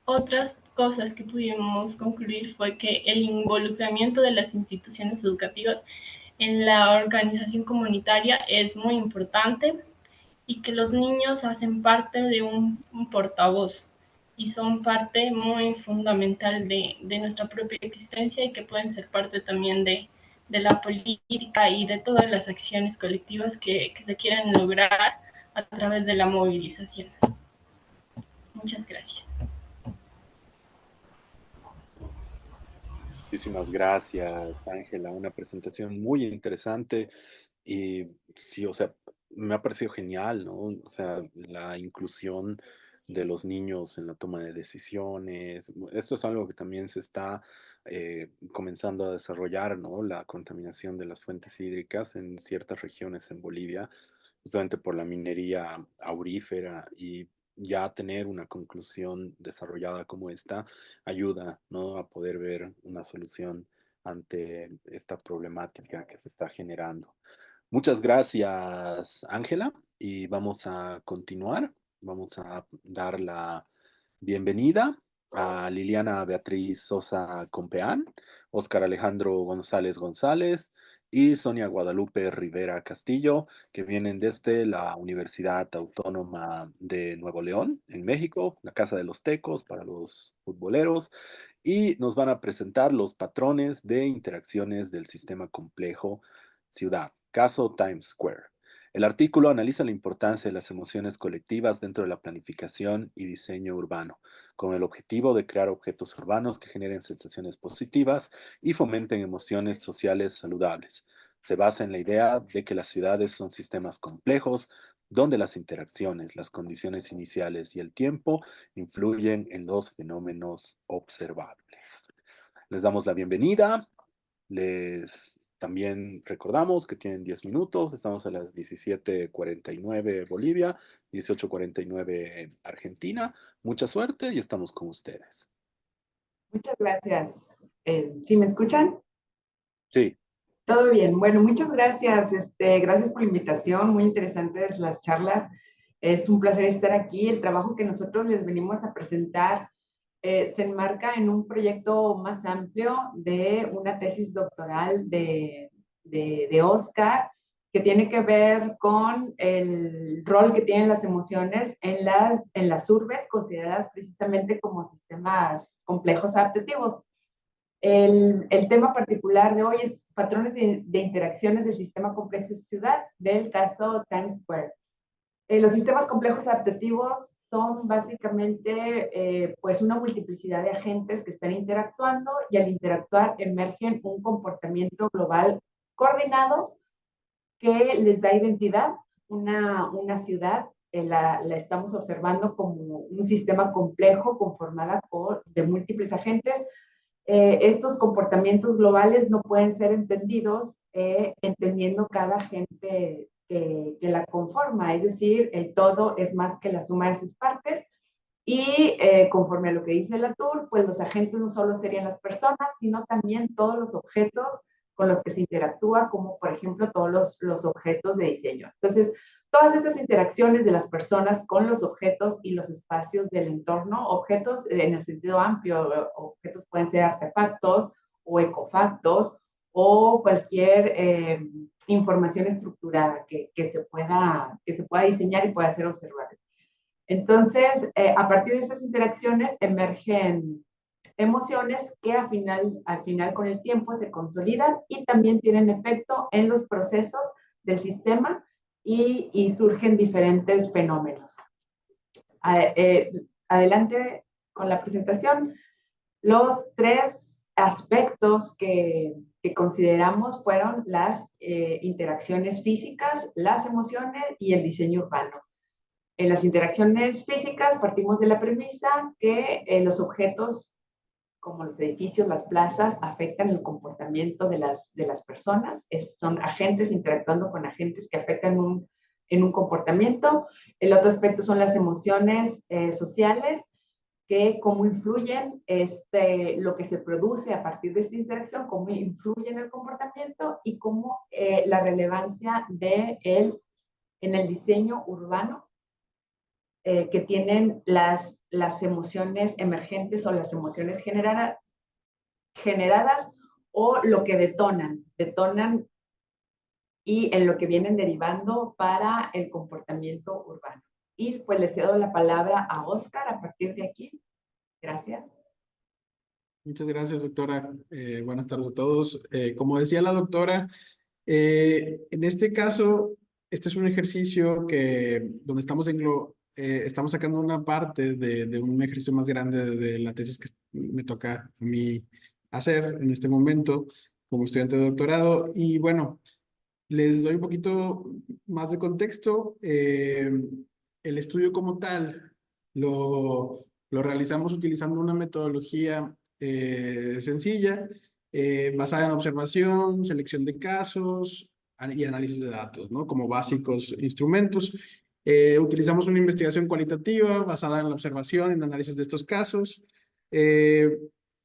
Otras cosas que pudimos concluir fue que el involucramiento de las instituciones educativas en la organización comunitaria es muy importante y que los niños hacen parte de un portavoz y son parte muy fundamental de nuestra propia existencia y que pueden ser parte también de la política y de todas las acciones colectivas que se quieren lograr a través de la movilización. Muchas gracias. Muchísimas gracias, Ángela. Una presentación muy interesante y sí, o sea, me ha parecido genial, ¿no? O sea, la inclusión de los niños en la toma de decisiones. Esto es algo que también se está comenzando a desarrollar, ¿no? La contaminación de las fuentes hídricas en ciertas regiones en Bolivia, justamente por la minería aurífera y ya tener una conclusión desarrollada como esta ayuda, ¿no? A poder ver una solución ante esta problemática que se está generando. Muchas gracias, Ángela, y vamos a continuar. Vamos a dar la bienvenida a Liliana Beatriz Sosa Compeán, Óscar Alejandro González González y Sonia Guadalupe Rivera Castillo, que vienen desde la Universidad Autónoma de Nuevo León, en México, la Casa de los Tecos para los futboleros, y nos van a presentar los patrones de interacciones del sistema complejo ciudad, caso Times Square. El artículo analiza la importancia de las emociones colectivas dentro de la planificación y diseño urbano, con el objetivo de crear objetos urbanos que generen sensaciones positivas y fomenten emociones sociales saludables. Se basa en la idea de que las ciudades son sistemas complejos donde las interacciones, las condiciones iniciales y el tiempo influyen en los fenómenos observables. Les damos la bienvenida. También recordamos que tienen 10 minutos, estamos a las 17:49 Bolivia, 18:49 Argentina. Mucha suerte y estamos con ustedes. Muchas gracias. ¿Sí me escuchan? Sí. Todo bien. Bueno, muchas gracias. Gracias por la invitación. Muy interesantes las charlas. Es un placer estar aquí. El trabajo que nosotros les venimos a presentar se enmarca en un proyecto más amplio de una tesis doctoral de Óscar, que tiene que ver con el rol que tienen las emociones en las urbes, consideradas precisamente como sistemas complejos adaptativos. El tema particular de hoy es patrones de interacciones del sistema complejo ciudad del caso Times Square. Los sistemas complejos adaptativos son básicamente pues una multiplicidad de agentes que están interactuando y al interactuar emergen un comportamiento global coordinado que les da identidad. Una ciudad la estamos observando como un sistema complejo conformada de múltiples agentes. Estos comportamientos globales no pueden ser entendidos entendiendo cada agente que la conforma, es decir, el todo es más que la suma de sus partes y conforme a lo que dice Latour, pues los agentes no solo serían las personas, sino también todos los objetos con los que se interactúa, como por ejemplo todos los objetos de diseño. Entonces, todas esas interacciones de las personas con los objetos y los espacios del entorno, objetos en el sentido amplio, objetos pueden ser artefactos o ecofactos o cualquier información estructurada que se pueda diseñar y pueda ser observable. Entonces, a partir de estas interacciones emergen emociones que al final con el tiempo se consolidan y también tienen efecto en los procesos del sistema y surgen diferentes fenómenos. Adelante con la presentación. Los tres aspectos que consideramos fueron las interacciones físicas, las emociones y el diseño urbano. En las interacciones físicas partimos de la premisa que los objetos, como los edificios, las plazas, afectan el comportamiento de las personas. Son agentes interactuando con agentes que afectan en un comportamiento. El otro aspecto son las emociones sociales, que cómo influyen lo que se produce a partir de esta interacción, cómo influye en el comportamiento y cómo la relevancia en el diseño urbano que tienen las emociones emergentes o las emociones generadas o lo que detonan y en lo que vienen derivando para el comportamiento urbano. Y pues le cedo la palabra a Oscar a partir de aquí. Gracias. Muchas gracias, doctora. Buenas tardes a todos. Como decía la doctora, en este caso, este es un ejercicio donde estamos sacando una parte de un ejercicio más grande de la tesis que me toca a mí hacer en este momento como estudiante de doctorado. Y bueno, les doy un poquito más de contexto. El estudio como tal lo realizamos utilizando una metodología sencilla, basada en observación, selección de casos y análisis de datos, ¿no? Como básicos instrumentos. Utilizamos una investigación cualitativa basada en la observación y en análisis de estos casos.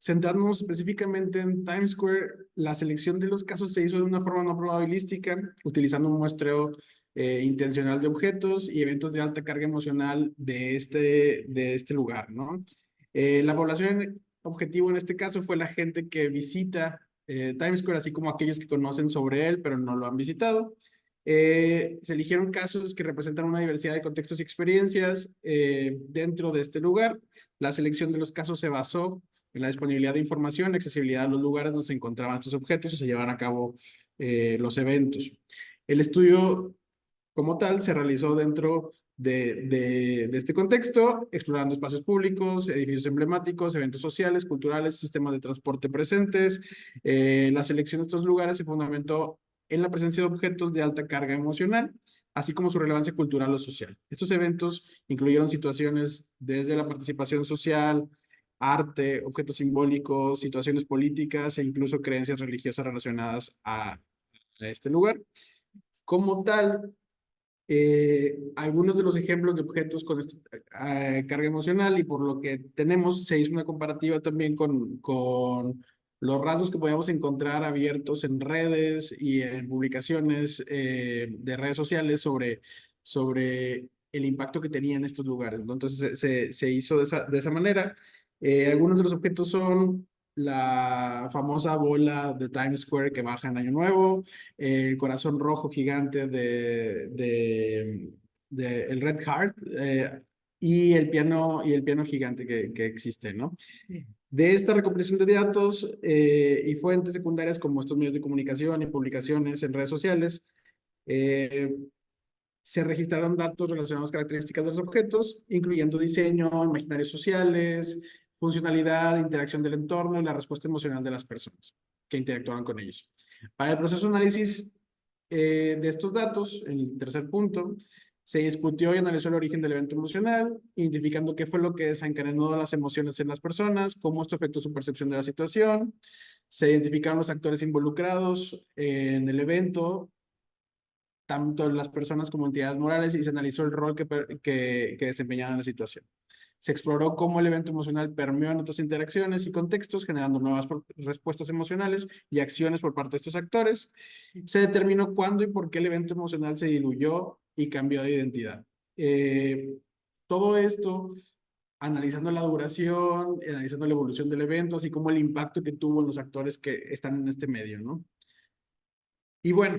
Centrándonos específicamente en Times Square, la selección de los casos se hizo de una forma no probabilística, utilizando un muestreo intencional de objetos y eventos de alta carga emocional de este lugar, ¿no? La población objetivo en este caso fue la gente que visita Times Square, así como aquellos que conocen sobre él, pero no lo han visitado. Se eligieron casos que representan una diversidad de contextos y experiencias dentro de este lugar. La selección de los casos se basó en la disponibilidad de información, accesibilidad a los lugares donde se encontraban estos objetos y se llevaban a cabo los eventos. El estudio como tal se realizó dentro de este contexto, explorando espacios públicos, edificios emblemáticos, eventos sociales, culturales, sistemas de transporte presentes. La selección de estos lugares se fundamentó en la presencia de objetos de alta carga emocional, así como su relevancia cultural o social. Estos eventos incluyeron situaciones desde la participación social, arte, objetos simbólicos, situaciones políticas e incluso creencias religiosas relacionadas a este lugar. Como tal, algunos de los ejemplos de objetos con esta carga emocional, y por lo que tenemos, se hizo una comparativa también con los rasgos que podíamos encontrar abiertos en redes y en publicaciones de redes sociales sobre el impacto que tenían estos lugares. Entonces se hizo de esa manera. Algunos de los objetos son la famosa bola de Times Square que baja en Año Nuevo, el corazón rojo gigante de el Red Heart y el piano gigante que existe, ¿no? De esta recopilación de datos y fuentes secundarias como estos medios de comunicación y publicaciones en redes sociales, se registraron datos relacionados a características de los objetos, incluyendo diseño, imaginarios sociales, funcionalidad, interacción del entorno y la respuesta emocional de las personas que interactuaban con ellos. Para el proceso de análisis de estos datos, en el tercer punto, se discutió y analizó el origen del evento emocional, identificando qué fue lo que desencadenó las emociones en las personas, cómo esto afectó su percepción de la situación. Se identificaron los actores involucrados en el evento, tanto las personas como entidades morales, y se analizó el rol que desempeñaban en la situación. Se exploró cómo el evento emocional permeó en otras interacciones y contextos, generando nuevas respuestas emocionales y acciones por parte de estos actores. Se determinó cuándo y por qué el evento emocional se diluyó y cambió de identidad. Todo esto analizando la duración, analizando la evolución del evento, así como el impacto que tuvo en los actores que están en este medio, ¿no? Y bueno,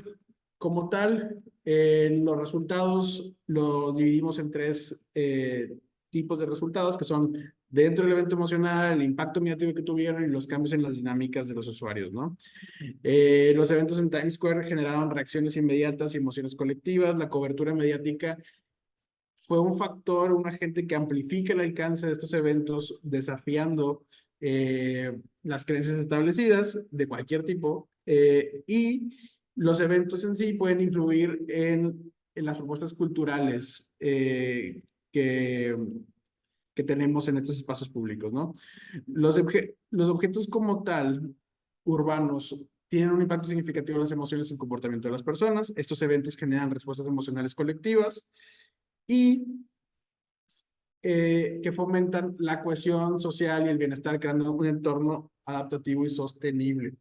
como tal, los resultados los dividimos en tres tipos de resultados, que son dentro del evento emocional, el impacto mediático que tuvieron y los cambios en las dinámicas de los usuarios, ¿no? Los eventos en Times Square generaron reacciones inmediatas y emociones colectivas. La cobertura mediática fue un factor, un agente que amplifica el alcance de estos eventos, desafiando las creencias establecidas de cualquier tipo, y los eventos en sí pueden influir en las propuestas culturales que tenemos en estos espacios públicos, ¿no? Los objetos como tal, urbanos, tienen un impacto significativo en las emociones y el comportamiento de las personas. Estos eventos generan respuestas emocionales colectivas y que fomentan la cohesión social y el bienestar, creando un entorno adaptativo y sostenible.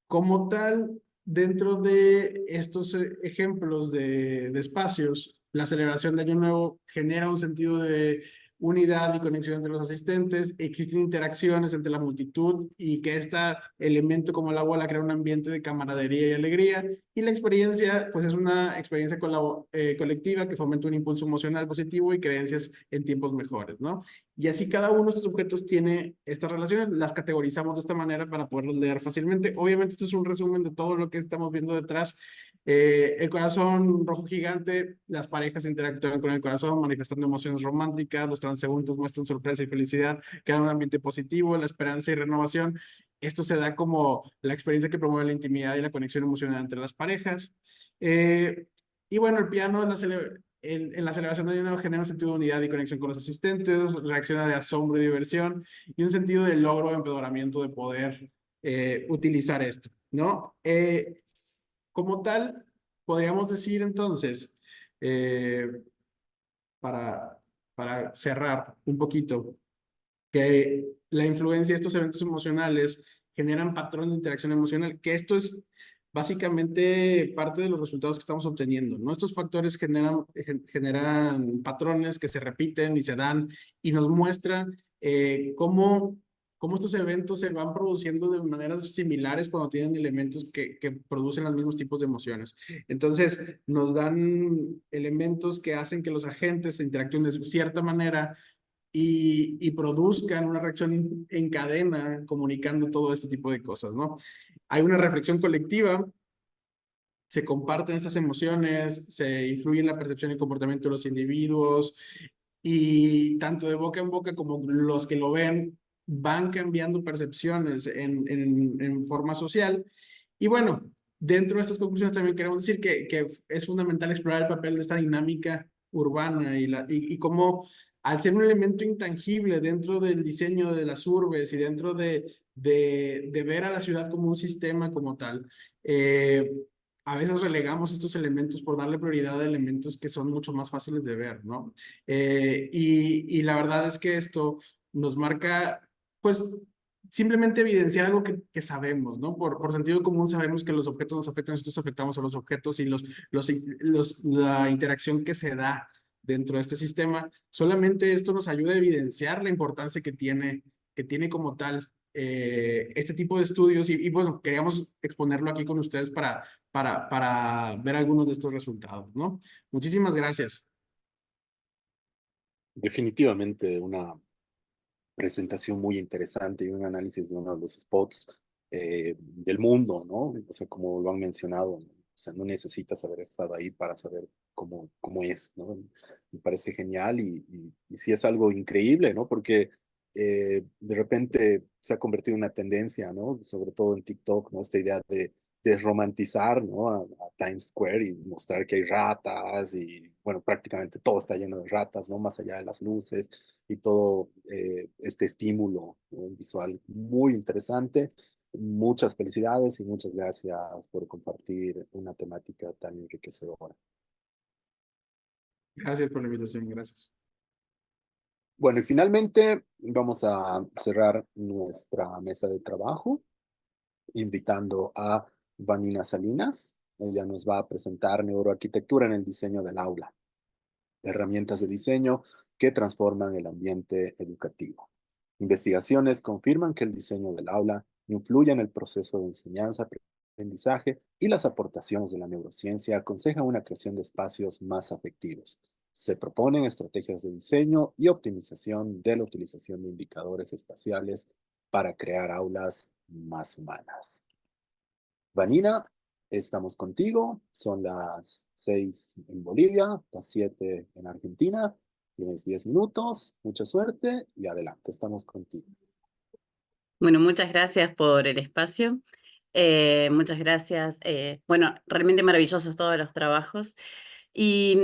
Como tal, dentro de estos ejemplos de espacios, la celebración de Año Nuevo genera un sentido de unidad y conexión entre los asistentes, existen interacciones entre la multitud y que este elemento como la bola crea un ambiente de camaradería y alegría, y la experiencia pues es una experiencia colectiva que fomenta un impulso emocional positivo y creencias en tiempos mejores, ¿no? Y así cada uno de estos objetos tiene estas relaciones, las categorizamos de esta manera para poderlos leer fácilmente. Obviamente esto es un resumen de todo lo que estamos viendo detrás. El corazón rojo gigante, las parejas interactúan con el corazón manifestando emociones románticas, los transeúntes muestran sorpresa y felicidad, crean un ambiente positivo, la esperanza y renovación. Esto se da como la experiencia que promueve la intimidad y la conexión emocional entre las parejas. Y bueno, el piano en la celebración de Año Nuevo genera un sentido de unidad y conexión con los asistentes, reacciona de asombro y diversión, y un sentido de logro o empoderamiento de poder utilizar esto, ¿no? Como tal, podríamos decir entonces, para cerrar un poquito, que la influencia de estos eventos emocionales generan patrones de interacción emocional, que esto es básicamente parte de los resultados que estamos obteniendo, ¿no? Estos factores generan patrones que se repiten y se dan y nos muestran cómo estos eventos se van produciendo de maneras similares cuando tienen elementos que producen los mismos tipos de emociones. Entonces, nos dan elementos que hacen que los agentes interactúen de cierta manera y produzcan una reacción en cadena comunicando todo este tipo de cosas, ¿no? Hay una reflexión colectiva, se comparten estas emociones, se influye en la percepción y comportamiento de los individuos, y tanto de boca en boca como los que lo ven van cambiando percepciones en forma social. Y bueno, dentro de estas conclusiones también queremos decir que es fundamental explorar el papel de esta dinámica urbana y cómo, al ser un elemento intangible dentro del diseño de las urbes y dentro de ver a la ciudad como un sistema como tal, a veces relegamos estos elementos por darle prioridad a elementos que son mucho más fáciles de ver, ¿no? Y la verdad es que esto nos marca, pues, simplemente evidenciar algo que sabemos, ¿no? Por sentido común sabemos que los objetos nos afectan, nosotros afectamos a los objetos y la interacción que se da dentro de este sistema. Solamente esto nos ayuda a evidenciar la importancia que tiene como tal este tipo de estudios y bueno, queríamos exponerlo aquí con ustedes para ver algunos de estos resultados, ¿no? Muchísimas gracias. Definitivamente una presentación muy interesante y un análisis de uno de los spots del mundo, ¿no? O sea, como lo han mencionado, ¿no? O sea, no necesitas haber estado ahí para saber cómo es, ¿no? Me parece genial y sí es algo increíble, ¿no? Porque de repente se ha convertido en una tendencia, ¿no? Sobre todo en TikTok, ¿no? Esta idea de romantizar, ¿no? A Times Square y mostrar que hay ratas y, bueno, prácticamente todo está lleno de ratas, ¿no? Más allá de las luces y todo este estímulo, ¿no? Visual muy interesante. Muchas felicidades y muchas gracias por compartir una temática tan enriquecedora. Gracias por la invitación, gracias. Bueno, y finalmente vamos a cerrar nuestra mesa de trabajo invitando a Vanina Salinas. Ella nos va a presentar neuroarquitectura en el diseño del aula, herramientas de diseño que transforman el ambiente educativo. Investigaciones confirman que el diseño del aula influye en el proceso de enseñanza, aprendizaje y las aportaciones de la neurociencia aconsejan una creación de espacios más afectivos. Se proponen estrategias de diseño y optimización de la utilización de indicadores espaciales para crear aulas más humanas. Vanina, estamos contigo. Son las 6 en Bolivia, las 7 en Argentina. Tienes 10 minutos. Mucha suerte y adelante, estamos contigo. Bueno, muchas gracias por el espacio. Muchas gracias. Bueno, realmente maravillosos todos los trabajos. Y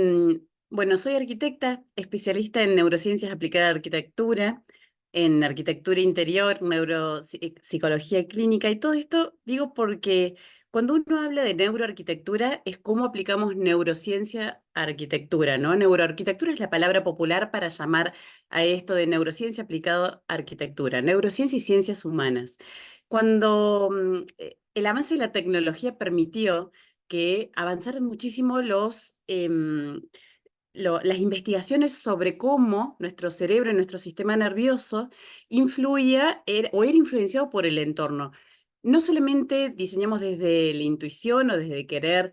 bueno, soy arquitecta, especialista en neurociencias aplicadas a arquitectura, en arquitectura interior, neuropsicología clínica, y todo esto digo porque cuando uno habla de neuroarquitectura es cómo aplicamos neurociencia a arquitectura, ¿no? Neuroarquitectura es la palabra popular para llamar a esto de neurociencia aplicado a arquitectura, neurociencia y ciencias humanas. Cuando el avance de la tecnología permitió que avanzaran muchísimo las investigaciones sobre cómo nuestro cerebro y nuestro sistema nervioso influía o era influenciado por el entorno. No solamente diseñamos desde la intuición o desde querer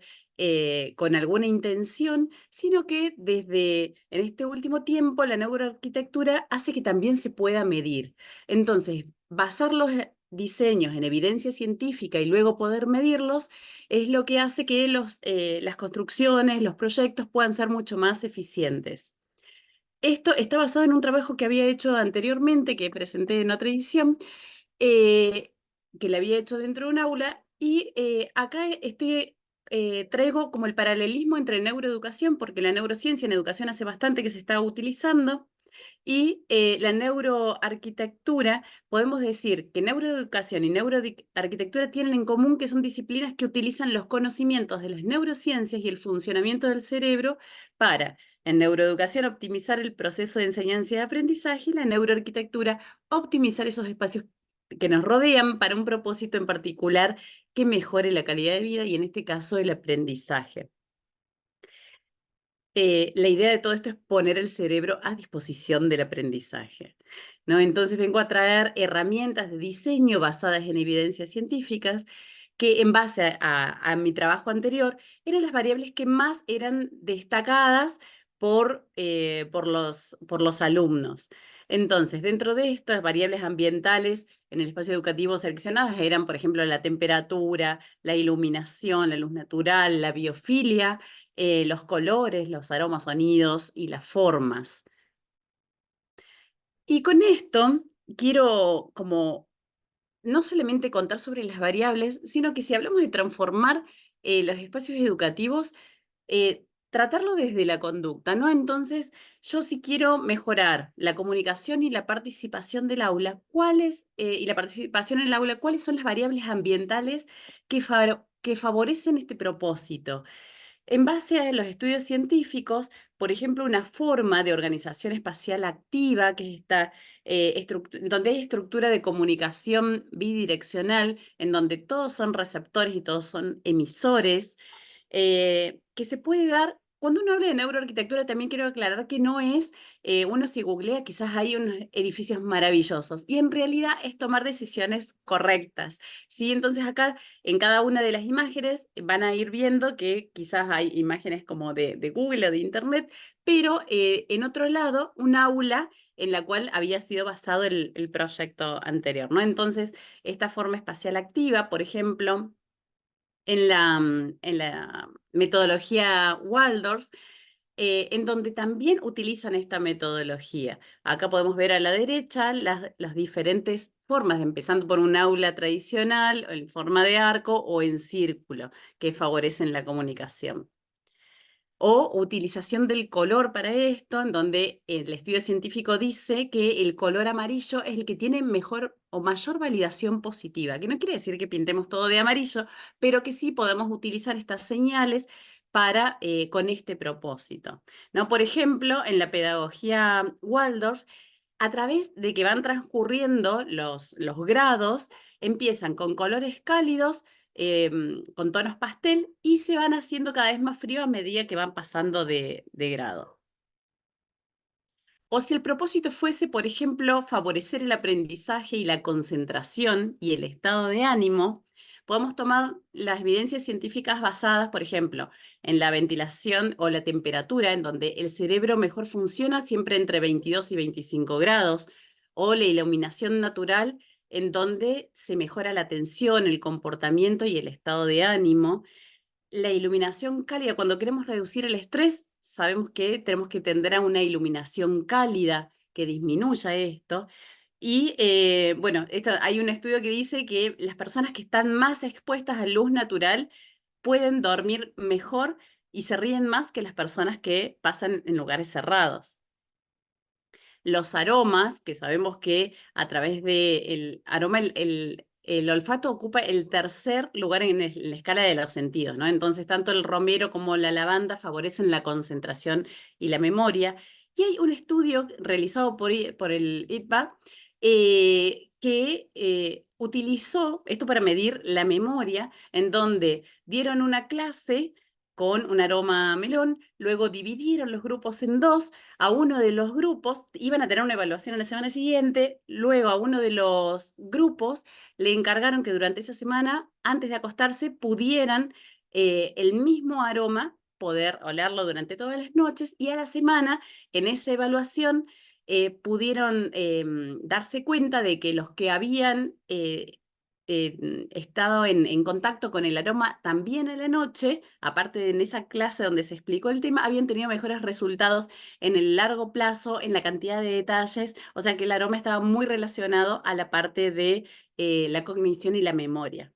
con alguna intención, sino que desde en este último tiempo la neuroarquitectura hace que también se pueda medir. Entonces, basar los diseños en evidencia científica y luego poder medirlos es lo que hace que las construcciones, los proyectos puedan ser mucho más eficientes. Esto está basado en un trabajo que había hecho anteriormente, que presenté en otra edición, que la había hecho dentro de un aula, y acá traigo como el paralelismo entre neuroeducación, porque la neurociencia en educación hace bastante que se está utilizando, y la neuroarquitectura, podemos decir que neuroeducación y neuroarquitectura tienen en común que son disciplinas que utilizan los conocimientos de las neurociencias y el funcionamiento del cerebro para, en neuroeducación, optimizar el proceso de enseñanza y aprendizaje, y la neuroarquitectura, optimizar esos espacios que nos rodean para un propósito en particular que mejore la calidad de vida y en este caso el aprendizaje. La idea de todo esto es poner el cerebro a disposición del aprendizaje, ¿no? Entonces vengo a traer herramientas de diseño basadas en evidencias científicas que en base a mi trabajo anterior eran las variables que más eran destacadas por los alumnos. Entonces, dentro de estas variables ambientales en el espacio educativo seleccionadas eran, por ejemplo, la temperatura, la iluminación, la luz natural, la biofilia, los colores, los aromas, sonidos y las formas. Y con esto quiero como no solamente contar sobre las variables, sino que si hablamos de transformar los espacios educativos, tratarlo desde la conducta, ¿no? Entonces, yo si quiero mejorar la comunicación y la participación del aula, y la participación en el aula, ¿cuáles son las variables ambientales que favorecen este propósito? En base a los estudios científicos, por ejemplo, una forma de organización espacial activa, que es donde hay estructura de comunicación bidireccional, en donde todos son receptores y todos son emisores, que se puede dar. Cuando uno habla de neuroarquitectura, también quiero aclarar que no es, uno si googlea, quizás hay unos edificios maravillosos, y en realidad es tomar decisiones correctas, ¿sí? Entonces acá, en cada una de las imágenes, van a ir viendo que quizás hay imágenes como de Google o de Internet, pero en otro lado, un aula en la cual había sido basado el proyecto anterior, ¿no? Entonces, esta forma espacial activa, por ejemplo, en la metodología Waldorf, en donde también utilizan esta metodología. Acá podemos ver a la derecha las diferentes formas, empezando por un aula tradicional, en forma de arco o en círculo, que favorecen la comunicación. O utilización del color para esto, en donde el estudio científico dice que el color amarillo es el que tiene mejor o mayor validación positiva, que no quiere decir que pintemos todo de amarillo, pero que sí podemos utilizar estas señales con este propósito, ¿no? Por ejemplo, en la pedagogía Waldorf, a través de que van transcurriendo los grados, empiezan con colores cálidos, con tonos pastel, y se van haciendo cada vez más frío a medida que van pasando de grado. O si el propósito fuese, por ejemplo, favorecer el aprendizaje y la concentración y el estado de ánimo, podemos tomar las evidencias científicas basadas, por ejemplo, en la ventilación o la temperatura, en donde el cerebro mejor funciona siempre entre 22 y 25 grados, o la iluminación natural, en donde se mejora la atención, el comportamiento y el estado de ánimo. La iluminación cálida, cuando queremos reducir el estrés, sabemos que tenemos que tender a una iluminación cálida que disminuya esto. Y bueno, hay un estudio que dice que las personas que están más expuestas a luz natural pueden dormir mejor y se ríen más que las personas que pasan en lugares cerrados. Los aromas, que sabemos que a través del aroma, el olfato ocupa el tercer lugar en la escala de los sentidos, ¿no? Entonces, tanto el romero como la lavanda favorecen la concentración y la memoria. Y hay un estudio realizado por el ITBA que utilizó esto para medir la memoria, en donde dieron una clase con un aroma a melón, luego dividieron los grupos en dos. A uno de los grupos iban a tener una evaluación en la semana siguiente, luego a uno de los grupos le encargaron que durante esa semana, antes de acostarse, pudieran el mismo aroma, poder olerlo durante todas las noches, y a la semana, en esa evaluación, pudieron darse cuenta de que los que habían estado en contacto con el aroma también en la noche, aparte de en esa clase donde se explicó el tema, habían tenido mejores resultados en el largo plazo, en la cantidad de detalles, o sea que el aroma estaba muy relacionado a la parte de la cognición y la memoria.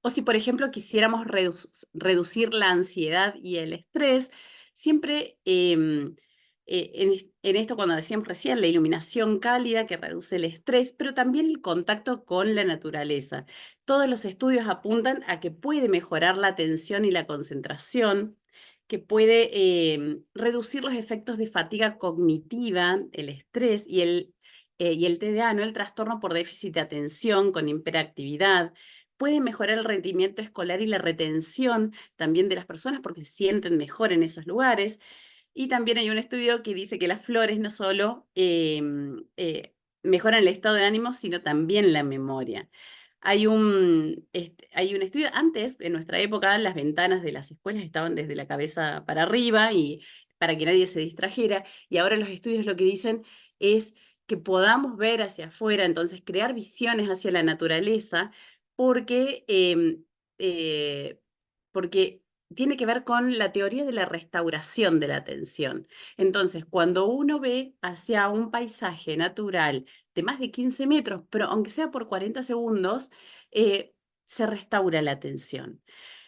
O si, por ejemplo, quisiéramos reducir la ansiedad y el estrés, siempre en esto, cuando decíamos recién, la iluminación cálida que reduce el estrés, pero también el contacto con la naturaleza. Todos los estudios apuntan a que puede mejorar la atención y la concentración, que puede reducir los efectos de fatiga cognitiva, el estrés y el TDA, ¿no? El trastorno por déficit de atención con hiperactividad. Puede mejorar el rendimiento escolar y la retención también de las personas porque se sienten mejor en esos lugares. Y también hay un estudio que dice que las flores no solo mejoran el estado de ánimo, sino también la memoria. Hay un estudio, antes, en nuestra época, las ventanas de las escuelas estaban desde la cabeza para arriba y para que nadie se distrajera, y ahora los estudios lo que dicen es que podamos ver hacia afuera, entonces crear visiones hacia la naturaleza, porque, porque tiene que ver con la teoría de la restauración de la atención. Entonces, cuando uno ve hacia un paisaje natural de más de 15 metros, pero aunque sea por 40 segundos, se restaura la atención.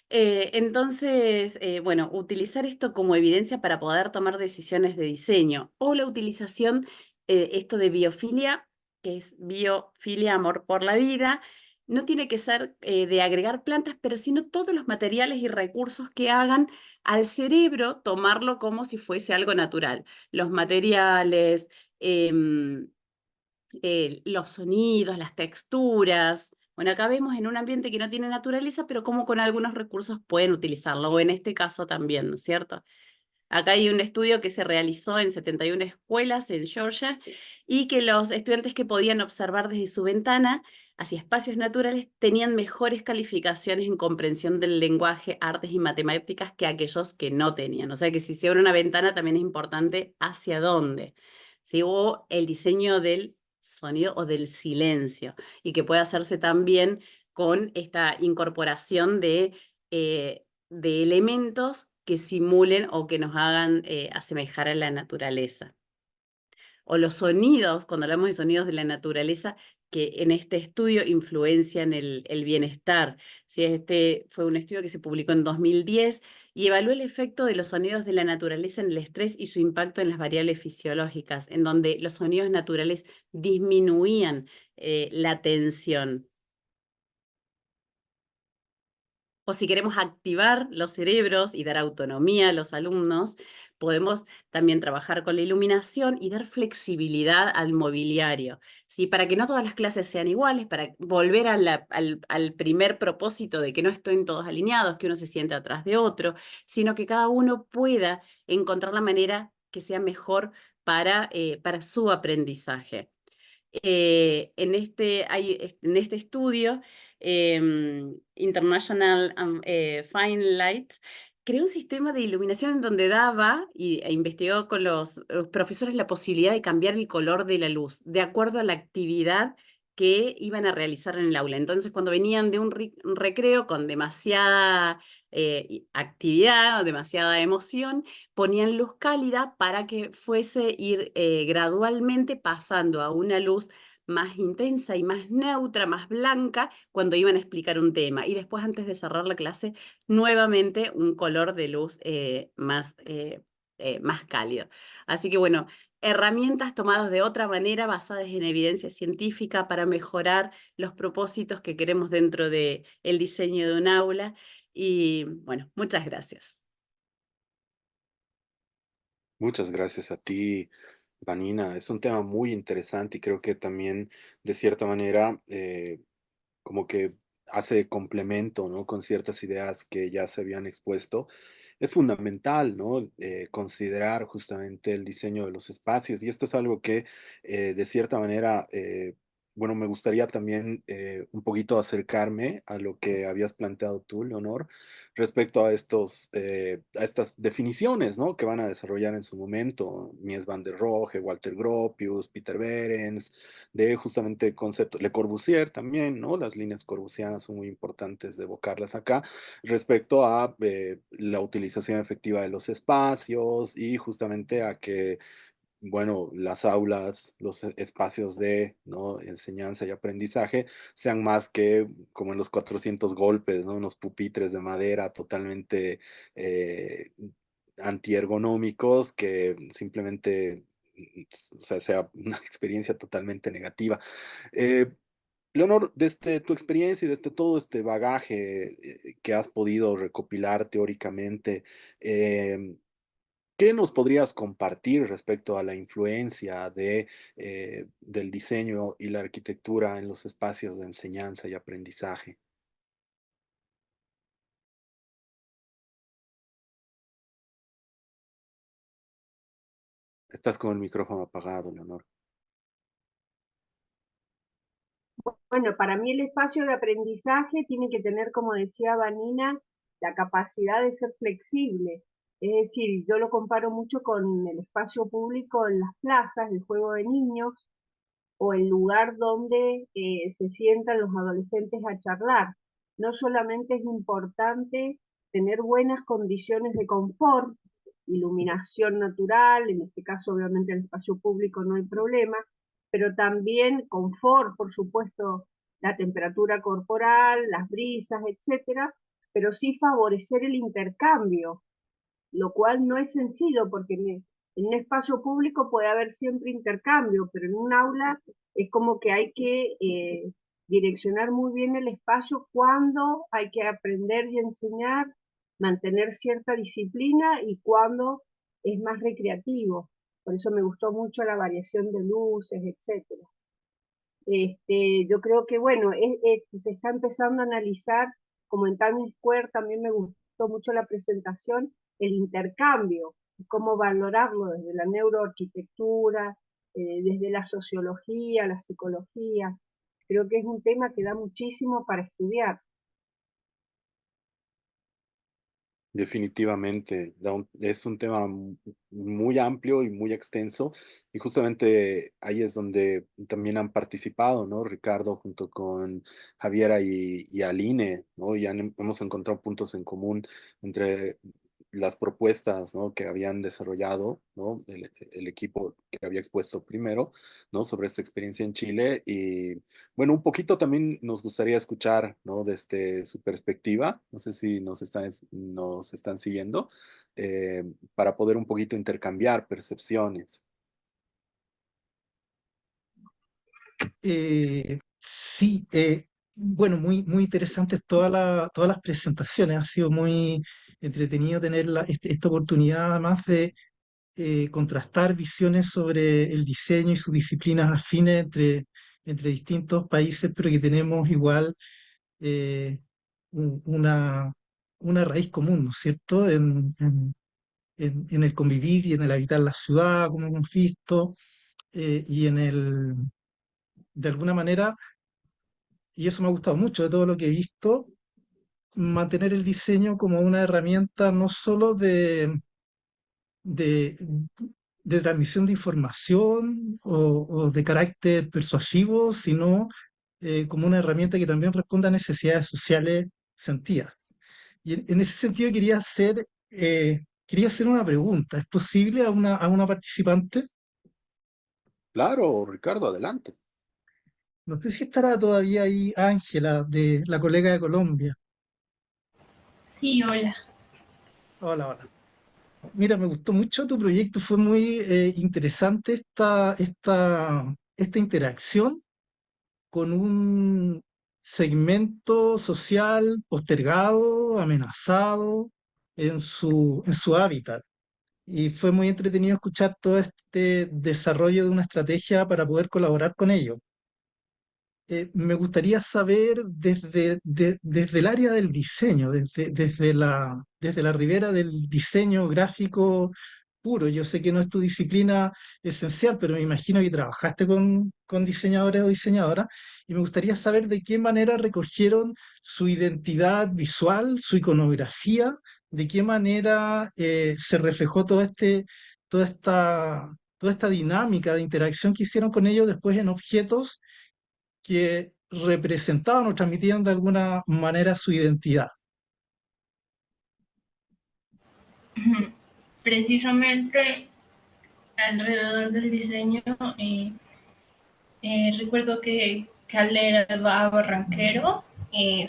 Entonces, bueno, utilizar esto como evidencia para poder tomar decisiones de diseño, o la utilización, esto de biofilia, que es biofilia, amor por la vida. No tiene que ser de agregar plantas, pero sino todos los materiales y recursos que hagan al cerebro tomarlo como si fuese algo natural. Los materiales, los sonidos, las texturas. Bueno, acá vemos en un ambiente que no tiene naturaleza, pero como con algunos recursos pueden utilizarlo, o en este caso también, ¿no es cierto? Acá hay un estudio que se realizó en 71 escuelas en Georgia, y que los estudiantes que podían observar desde su ventana hacia espacios naturales tenían mejores calificaciones en comprensión del lenguaje, artes y matemáticas que aquellos que no tenían. O sea que si se abre una ventana también es importante hacia dónde, ¿sí? O el diseño del sonido o del silencio, y que puede hacerse también con esta incorporación de elementos que simulen o que nos hagan asemejar a la naturaleza. O los sonidos, cuando hablamos de sonidos de la naturaleza, que en este estudio influencian el bienestar. ¿Sí? Este fue un estudio que se publicó en 2010 y evaluó el efecto de los sonidos de la naturaleza en el estrés y su impacto en las variables fisiológicas, en donde los sonidos naturales disminuían la tensión. O si queremos activar los cerebros y dar autonomía a los alumnos, podemos también trabajar con la iluminación y dar flexibilidad al mobiliario, ¿sí? Para que no todas las clases sean iguales, para volver al primer propósito de que no estén todos alineados, que uno se siente atrás de otro, sino que cada uno pueda encontrar la manera que sea mejor para su aprendizaje. En este estudio International Fine Lights, creó un sistema de iluminación en donde daba e investigó con los profesores la posibilidad de cambiar el color de la luz de acuerdo a la actividad que iban a realizar en el aula. Entonces, cuando venían de un recreo con demasiada actividad o demasiada emoción, ponían luz cálida para que fuese ir gradualmente pasando a una luz más intensa y más neutra, más blanca, cuando iban a explicar un tema. Y después, antes de cerrar la clase, nuevamente un color de luz más cálido. Así que bueno, herramientas tomadas de otra manera, basadas en evidencia científica para mejorar los propósitos que queremos dentro del diseño de un aula. Y bueno, muchas gracias. Muchas gracias a ti, Vanina. Es un tema muy interesante y creo que también, de cierta manera, como que hace complemento, ¿no? Con ciertas ideas que ya se habían expuesto. Es fundamental, ¿no? Considerar justamente el diseño de los espacios y esto es algo que, de cierta manera, bueno, me gustaría también un poquito acercarme a lo que habías planteado tú, Leonor, respecto a a estas definiciones, ¿no? Que van a desarrollar en su momento Mies van der Rohe, Walter Gropius, Peter Behrens, de justamente conceptos, Le Corbusier también, ¿no? Las líneas corbusianas son muy importantes de evocarlas acá, respecto a la utilización efectiva de los espacios y justamente a que, bueno, las aulas, los espacios de, ¿no? Enseñanza y aprendizaje sean más que como en los 400 golpes, ¿no? Unos pupitres de madera totalmente eh, antiergonómicos que simplemente, o sea una experiencia totalmente negativa. Eh, Leonor, desde tu experiencia y desde todo este bagaje que has podido recopilar teóricamente, ¿qué nos podrías compartir respecto a la influencia del diseño y la arquitectura en los espacios de enseñanza y aprendizaje? Estás con el micrófono apagado, Leonor. Bueno, para mí el espacio de aprendizaje tiene que tener, como decía Vanina, la capacidad de ser flexible. Es decir, yo lo comparo mucho con el espacio público en las plazas, el juego de niños, o el lugar donde se sientan los adolescentes a charlar. No solamente es importante tener buenas condiciones de confort, iluminación natural, en este caso obviamente en el espacio público no hay problema, pero también confort, por supuesto, la temperatura corporal, las brisas, etcétera, pero sí favorecer el intercambio, lo cual no es sencillo porque en un espacio público puede haber siempre intercambio, pero en un aula es como que hay que direccionar muy bien el espacio cuando hay que aprender y enseñar, mantener cierta disciplina y cuando es más recreativo. Por eso me gustó mucho la variación de luces, etcétera. Yo creo que, bueno, se está empezando a analizar, como en Times Square también me gustó mucho la presentación, el intercambio, cómo valorarlo desde la neuroarquitectura, desde la sociología, la psicología. Creo que es un tema que da muchísimo para estudiar. Definitivamente, es un tema muy amplio y muy extenso y justamente ahí es donde también han participado, ¿no? Ricardo junto con Javiera y Aline, ¿no? Y hemos encontrado puntos en común entre las propuestas, ¿no? Que habían desarrollado, ¿no? El equipo que había expuesto primero, ¿no? Sobre esta experiencia en Chile y bueno, un poquito también nos gustaría escuchar, ¿no? Desde su perspectiva, no sé si nos están siguiendo, para poder un poquito intercambiar percepciones. Sí, bueno, muy interesantes todas las presentaciones. Ha sido muy entretenido tener esta oportunidad, además de contrastar visiones sobre el diseño y sus disciplinas afines entre distintos países, pero que tenemos igual eh, un- una, una raíz común, ¿no es cierto? En el convivir y en el habitar la ciudad, como hemos visto, y de alguna manera, y eso me ha gustado mucho de todo lo que he visto, mantener el diseño como una herramienta no solo de, de transmisión de información o de carácter persuasivo, sino como una herramienta que también responda a necesidades sociales sentidas. Y en ese sentido quería hacer una pregunta. ¿Es posible a una participante? Claro, Ricardo, adelante. No sé si estará todavía ahí Ángela, de la colega de Colombia. Sí, hola. Hola, hola. Mira, me gustó mucho tu proyecto, fue muy interesante esta interacción con un segmento social postergado, amenazado en su hábitat. Y fue muy entretenido escuchar todo este desarrollo de una estrategia para poder colaborar con ellos. Me gustaría saber desde el área del diseño, desde la ribera del diseño gráfico puro. Yo sé que no es tu disciplina esencial, pero me imagino que trabajaste con diseñadores o diseñadoras, y me gustaría saber de qué manera recogieron su identidad visual, su iconografía, de qué manera se reflejó toda esta, toda esta dinámica de interacción que hicieron con ellos después en objetos que representaban o transmitían de alguna manera su identidad. Precisamente alrededor del diseño, recuerdo que al leer a Barranquero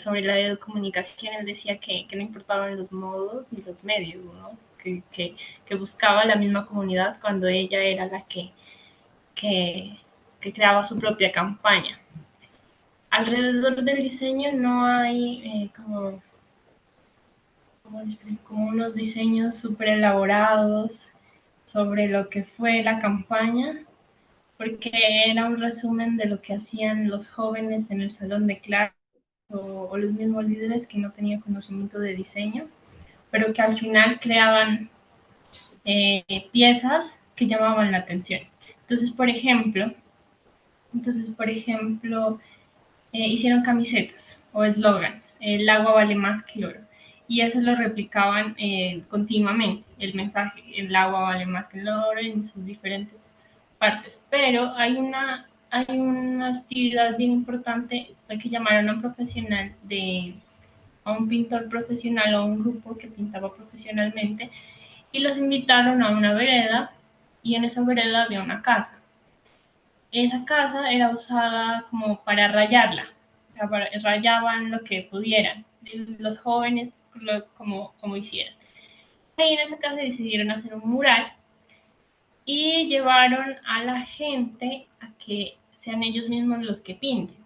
sobre la educomunicación, él decía que no importaban los modos ni los medios, ¿no? Que buscaba la misma comunidad cuando ella era la que, que creaba su propia campaña. Alrededor del diseño no hay como unos diseños súper elaborados sobre lo que fue la campaña, porque era un resumen de lo que hacían los jóvenes en el salón de clase o los mismos líderes que no tenían conocimiento de diseño, pero que al final creaban piezas que llamaban la atención. Entonces, por ejemplo, hicieron camisetas o eslogans, el agua vale más que el oro. Y eso lo replicaban continuamente, el mensaje, el agua vale más que el oro en sus diferentes partes. Pero hay una actividad bien importante que llamaron a un profesional a un pintor profesional o un grupo que pintaba profesionalmente y los invitaron a una vereda y en esa vereda había una casa. Esa casa era usada como para rayarla, o sea, rayaban lo que pudieran, los jóvenes como hicieran. Y en esa casa decidieron hacer un mural y llevaron a la gente a que sean ellos mismos los que pinten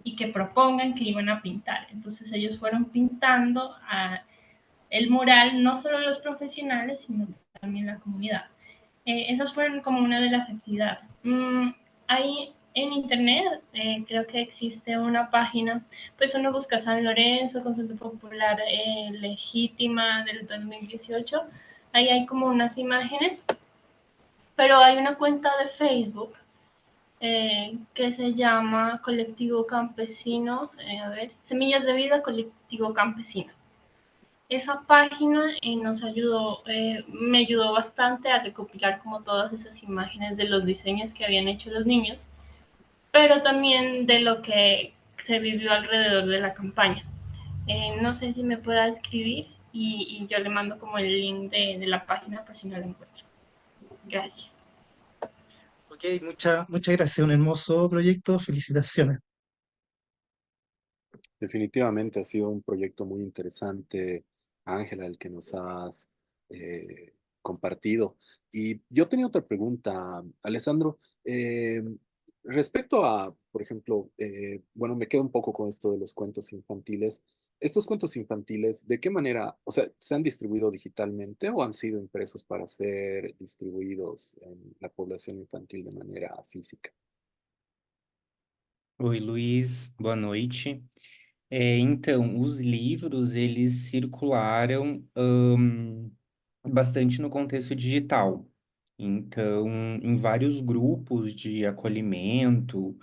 y que propongan que iban a pintar. Entonces ellos fueron pintando el mural, no solo los profesionales, sino también la comunidad. Esas fueron como una de las actividades. Hay en internet, creo que existe una página, pues uno busca San Lorenzo, Consulta Popular Legítima del 2018, ahí hay como unas imágenes, pero hay una cuenta de Facebook que se llama Colectivo Campesino, a ver, Semillas de Vida Colectivo Campesino. Esa página me ayudó bastante a recopilar como todas esas imágenes de los diseños que habían hecho los niños, pero también de lo que se vivió alrededor de la campaña. No sé si me pueda escribir y yo le mando como el link de la página por si no la encuentro. Gracias. Ok, muchas gracias, un hermoso proyecto, felicitaciones. Definitivamente ha sido un proyecto muy interesante, Ángela, el que nos has compartido. Y yo tenía otra pregunta, Alessandro. Respecto a, por ejemplo, bueno, me quedo un poco con esto de los cuentos infantiles. ¿Estos cuentos infantiles, de qué manera, o sea, se han distribuido digitalmente o han sido impresos para ser distribuidos en la población infantil de manera física? Oi, Luiz, boa noite. Então, os livros, eles circularam bastante no contexto digital. Então, em vários grupos de acolhimento,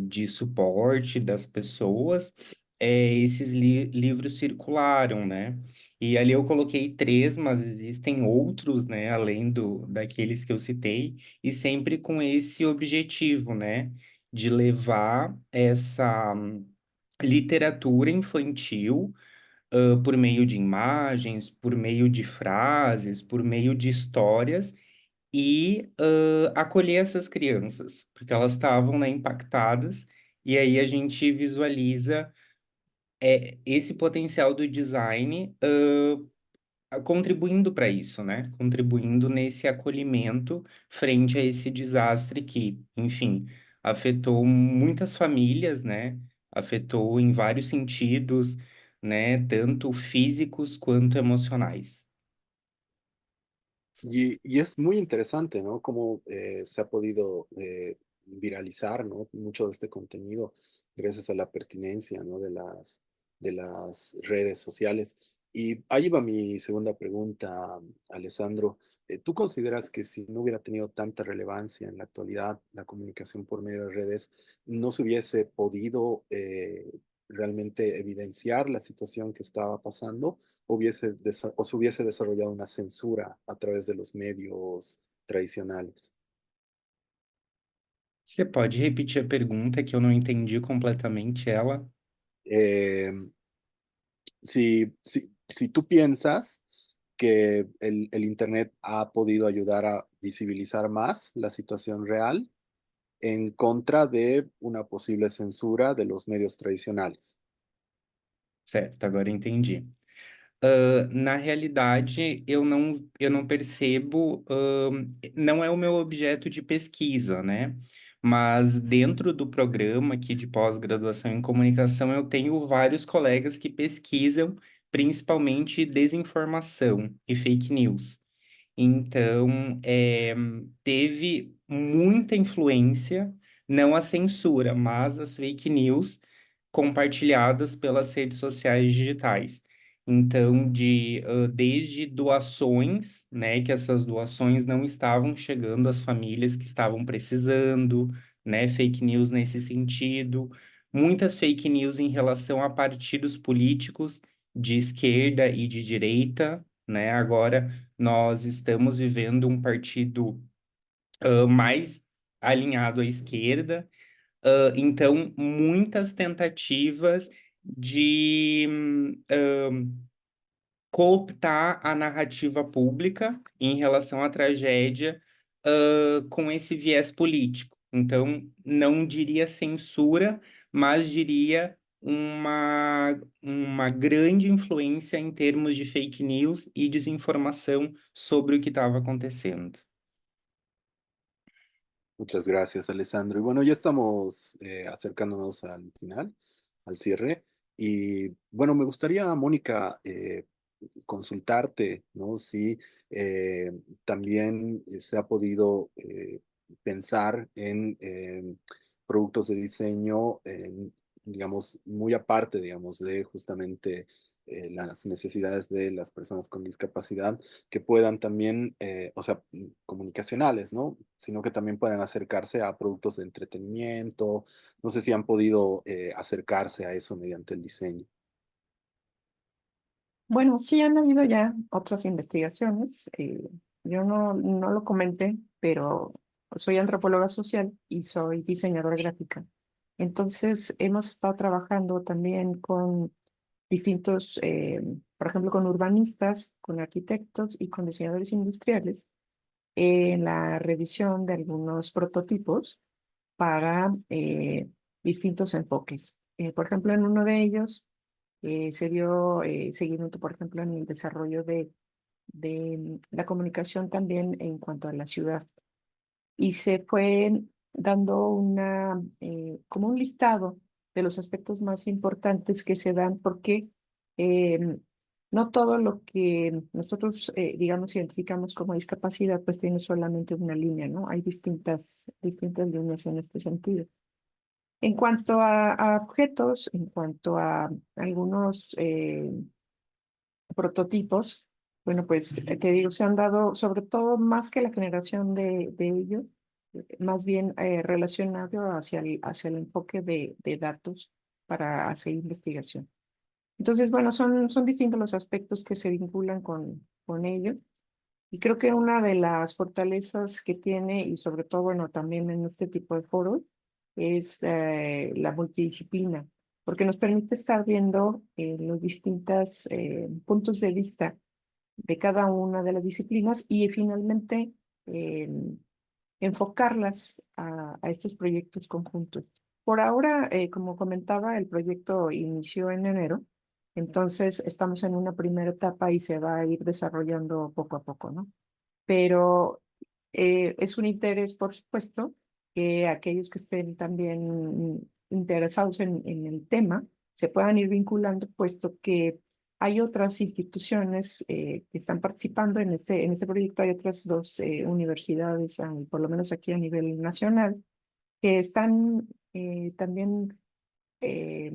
de suporte das pessoas, esses livros circularam, né? E ali eu coloquei 3, mas existem outros, né, além daqueles que eu citei, e sempre com esse objetivo, né, de levar essa literatura infantil, por meio de imagens, por meio de frases, por meio de histórias, e acolher essas crianças, porque elas estavam, né, impactadas, e aí a gente visualiza esse potencial do design contribuindo para isso, né? Contribuindo nesse acolhimento frente a esse desastre que, enfim, afetou muitas famílias, né? Afetou em vários sentidos, né? Tanto físicos quanto emocionais. Y es muy interesante, ¿no? Cómo se ha podido viralizar, ¿no? Mucho de este contenido gracias a la pertinencia, ¿no? De las redes sociales. Y ahí va mi segunda pregunta, Alessandro. ¿Tú consideras que si no hubiera tenido tanta relevancia en la actualidad la comunicación por medio de redes, no se hubiese podido realmente evidenciar la situación que estaba pasando? O se hubiese desarrollado una censura a través de los medios tradicionales? Você pode repetir a pergunta que eu não entendi completamente ela? Eh, si tú piensas que el Internet ha podido ayudar a visibilizar más la situación real en contra de una posible censura de los medios tradicionales. Certo, agora entendi. Na realidade, eu não percebo, não é o meu objeto de pesquisa, né? Mas dentro do programa aqui de pós-graduação em comunicação, eu tenho vários colegas que pesquisam principalmente desinformação e fake news. Então, teve muita influência, não a censura, mas as fake news compartilhadas pelas redes sociais digitais. Então, desde doações, né, que essas doações não estavam chegando às famílias que estavam precisando, né, fake news nesse sentido, muitas fake news em relação a partidos políticos de esquerda e de direita, né, agora nós estamos vivendo um partido mais alinhado à esquerda, então muitas tentativas de cooptar a narrativa pública em relação à tragédia, com esse viés político. Então, não diria censura, mas diria uma grande influência em termos de fake news e desinformação sobre o que estava acontecendo. Muchas gracias, Alessandro. Y bueno, ya estamos acercándonos al final, al cierre. Y bueno, me gustaría, Mónica, consultarte, ¿no? Si también se ha podido pensar en productos de diseño, digamos, muy aparte, digamos, de justamente las necesidades de las personas con discapacidad, que puedan también, o sea, comunicacionales, ¿no? Sino que también puedan acercarse a productos de entretenimiento. No sé si han podido acercarse a eso mediante el diseño. Bueno, sí han habido ya otras investigaciones. Yo no lo comenté, pero soy antropóloga social y soy diseñadora gráfica. Entonces, hemos estado trabajando también con distintos, por ejemplo, con urbanistas, con arquitectos y con diseñadores industriales en la revisión de algunos prototipos para distintos enfoques. Por ejemplo, en uno de ellos se dio seguimiento, por ejemplo, en el desarrollo de la comunicación también en cuanto a la ciudad. Y se fue dando como un listado de los aspectos más importantes que se dan, porque no todo lo que nosotros, digamos, identificamos como discapacidad, pues tiene solamente una línea, ¿no? Hay distintas líneas en este sentido. En cuanto a objetos, en cuanto a algunos prototipos, bueno, pues te digo, se han dado, sobre todo más que la generación de ello, más bien relacionado hacia el enfoque de datos para hacer investigación. Entonces, bueno, son distintos los aspectos que se vinculan con ello. Y creo que una de las fortalezas que tiene, y sobre todo, bueno, también en este tipo de foros, es la multidisciplina, porque nos permite estar viendo los distintos puntos de vista de cada una de las disciplinas y finalmente eh, enfocarlas a estos proyectos conjuntos. Por ahora, como comentaba, el proyecto inició en enero, entonces estamos en una primera etapa y se va a ir desarrollando poco a poco, ¿no? Pero es un interés, por supuesto, que aquellos que estén también interesados en el tema se puedan ir vinculando, puesto que hay otras instituciones que están participando en este proyecto. Hay otras dos universidades, por lo menos aquí a nivel nacional, que están también eh,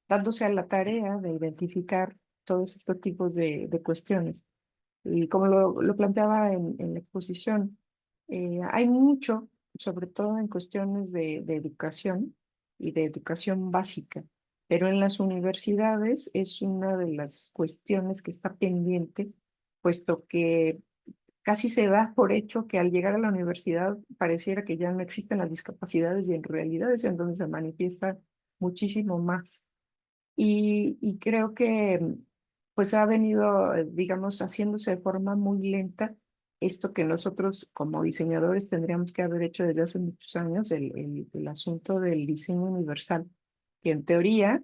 dándose a la tarea de identificar todos estos tipos de cuestiones. Y como lo planteaba en la exposición, hay mucho, sobre todo en cuestiones de educación y de educación básica, pero en las universidades es una de las cuestiones que está pendiente, puesto que casi se da por hecho que al llegar a la universidad pareciera que ya no existen las discapacidades y en realidad es en donde se manifiesta muchísimo más. Y creo que pues ha venido, digamos, haciéndose de forma muy lenta esto que nosotros como diseñadores tendríamos que haber hecho desde hace muchos años, el asunto del diseño universal, que en teoría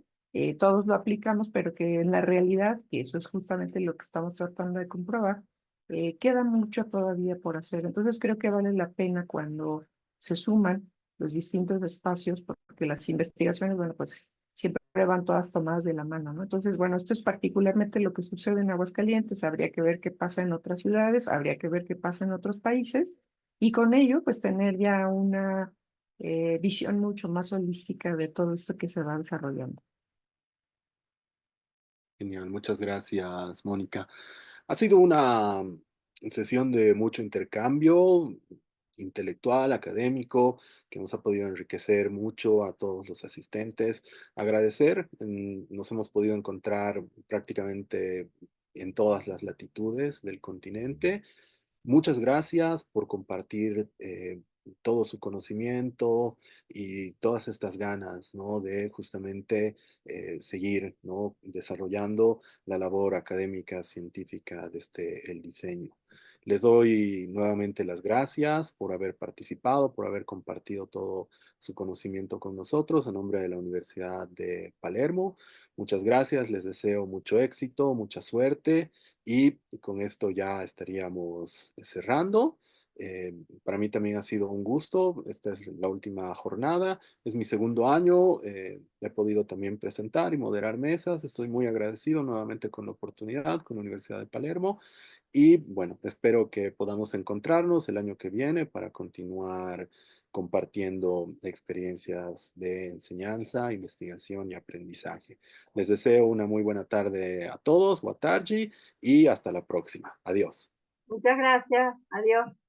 todos lo aplicamos, pero que en la realidad, que eso es justamente lo que estamos tratando de comprobar, queda mucho todavía por hacer. Entonces creo que vale la pena cuando se suman los distintos espacios, porque las investigaciones, bueno, pues siempre van todas tomadas de la mano, ¿no? Entonces, bueno, esto es particularmente lo que sucede en Aguascalientes. Habría que ver qué pasa en otras ciudades, habría que ver qué pasa en otros países y con ello, pues tener ya una visión mucho más holística de todo esto que se va desarrollando. Genial, muchas gracias, Mónica. Ha sido una sesión de mucho intercambio intelectual, académico, que nos ha podido enriquecer mucho a todos los asistentes. Agradecer, nos hemos podido encontrar prácticamente en todas las latitudes del continente. Muchas gracias por compartir todo su conocimiento y todas estas ganas, ¿no? De justamente seguir, ¿no? Desarrollando la labor académica, científica desde el diseño. Les doy nuevamente las gracias por haber participado, por haber compartido todo su conocimiento con nosotros en nombre de la Universidad de Palermo. Muchas gracias, les deseo mucho éxito, mucha suerte y con esto ya estaríamos cerrando. Para mí también ha sido un gusto. Esta es la última jornada. Es mi segundo año. He podido también presentar y moderar mesas. Estoy muy agradecido nuevamente con la oportunidad con la Universidad de Palermo. Y bueno, espero que podamos encontrarnos el año que viene para continuar compartiendo experiencias de enseñanza, investigación y aprendizaje. Les deseo una muy buena tarde a todos, buenas tardes y hasta la próxima. Adiós. Muchas gracias. Adiós.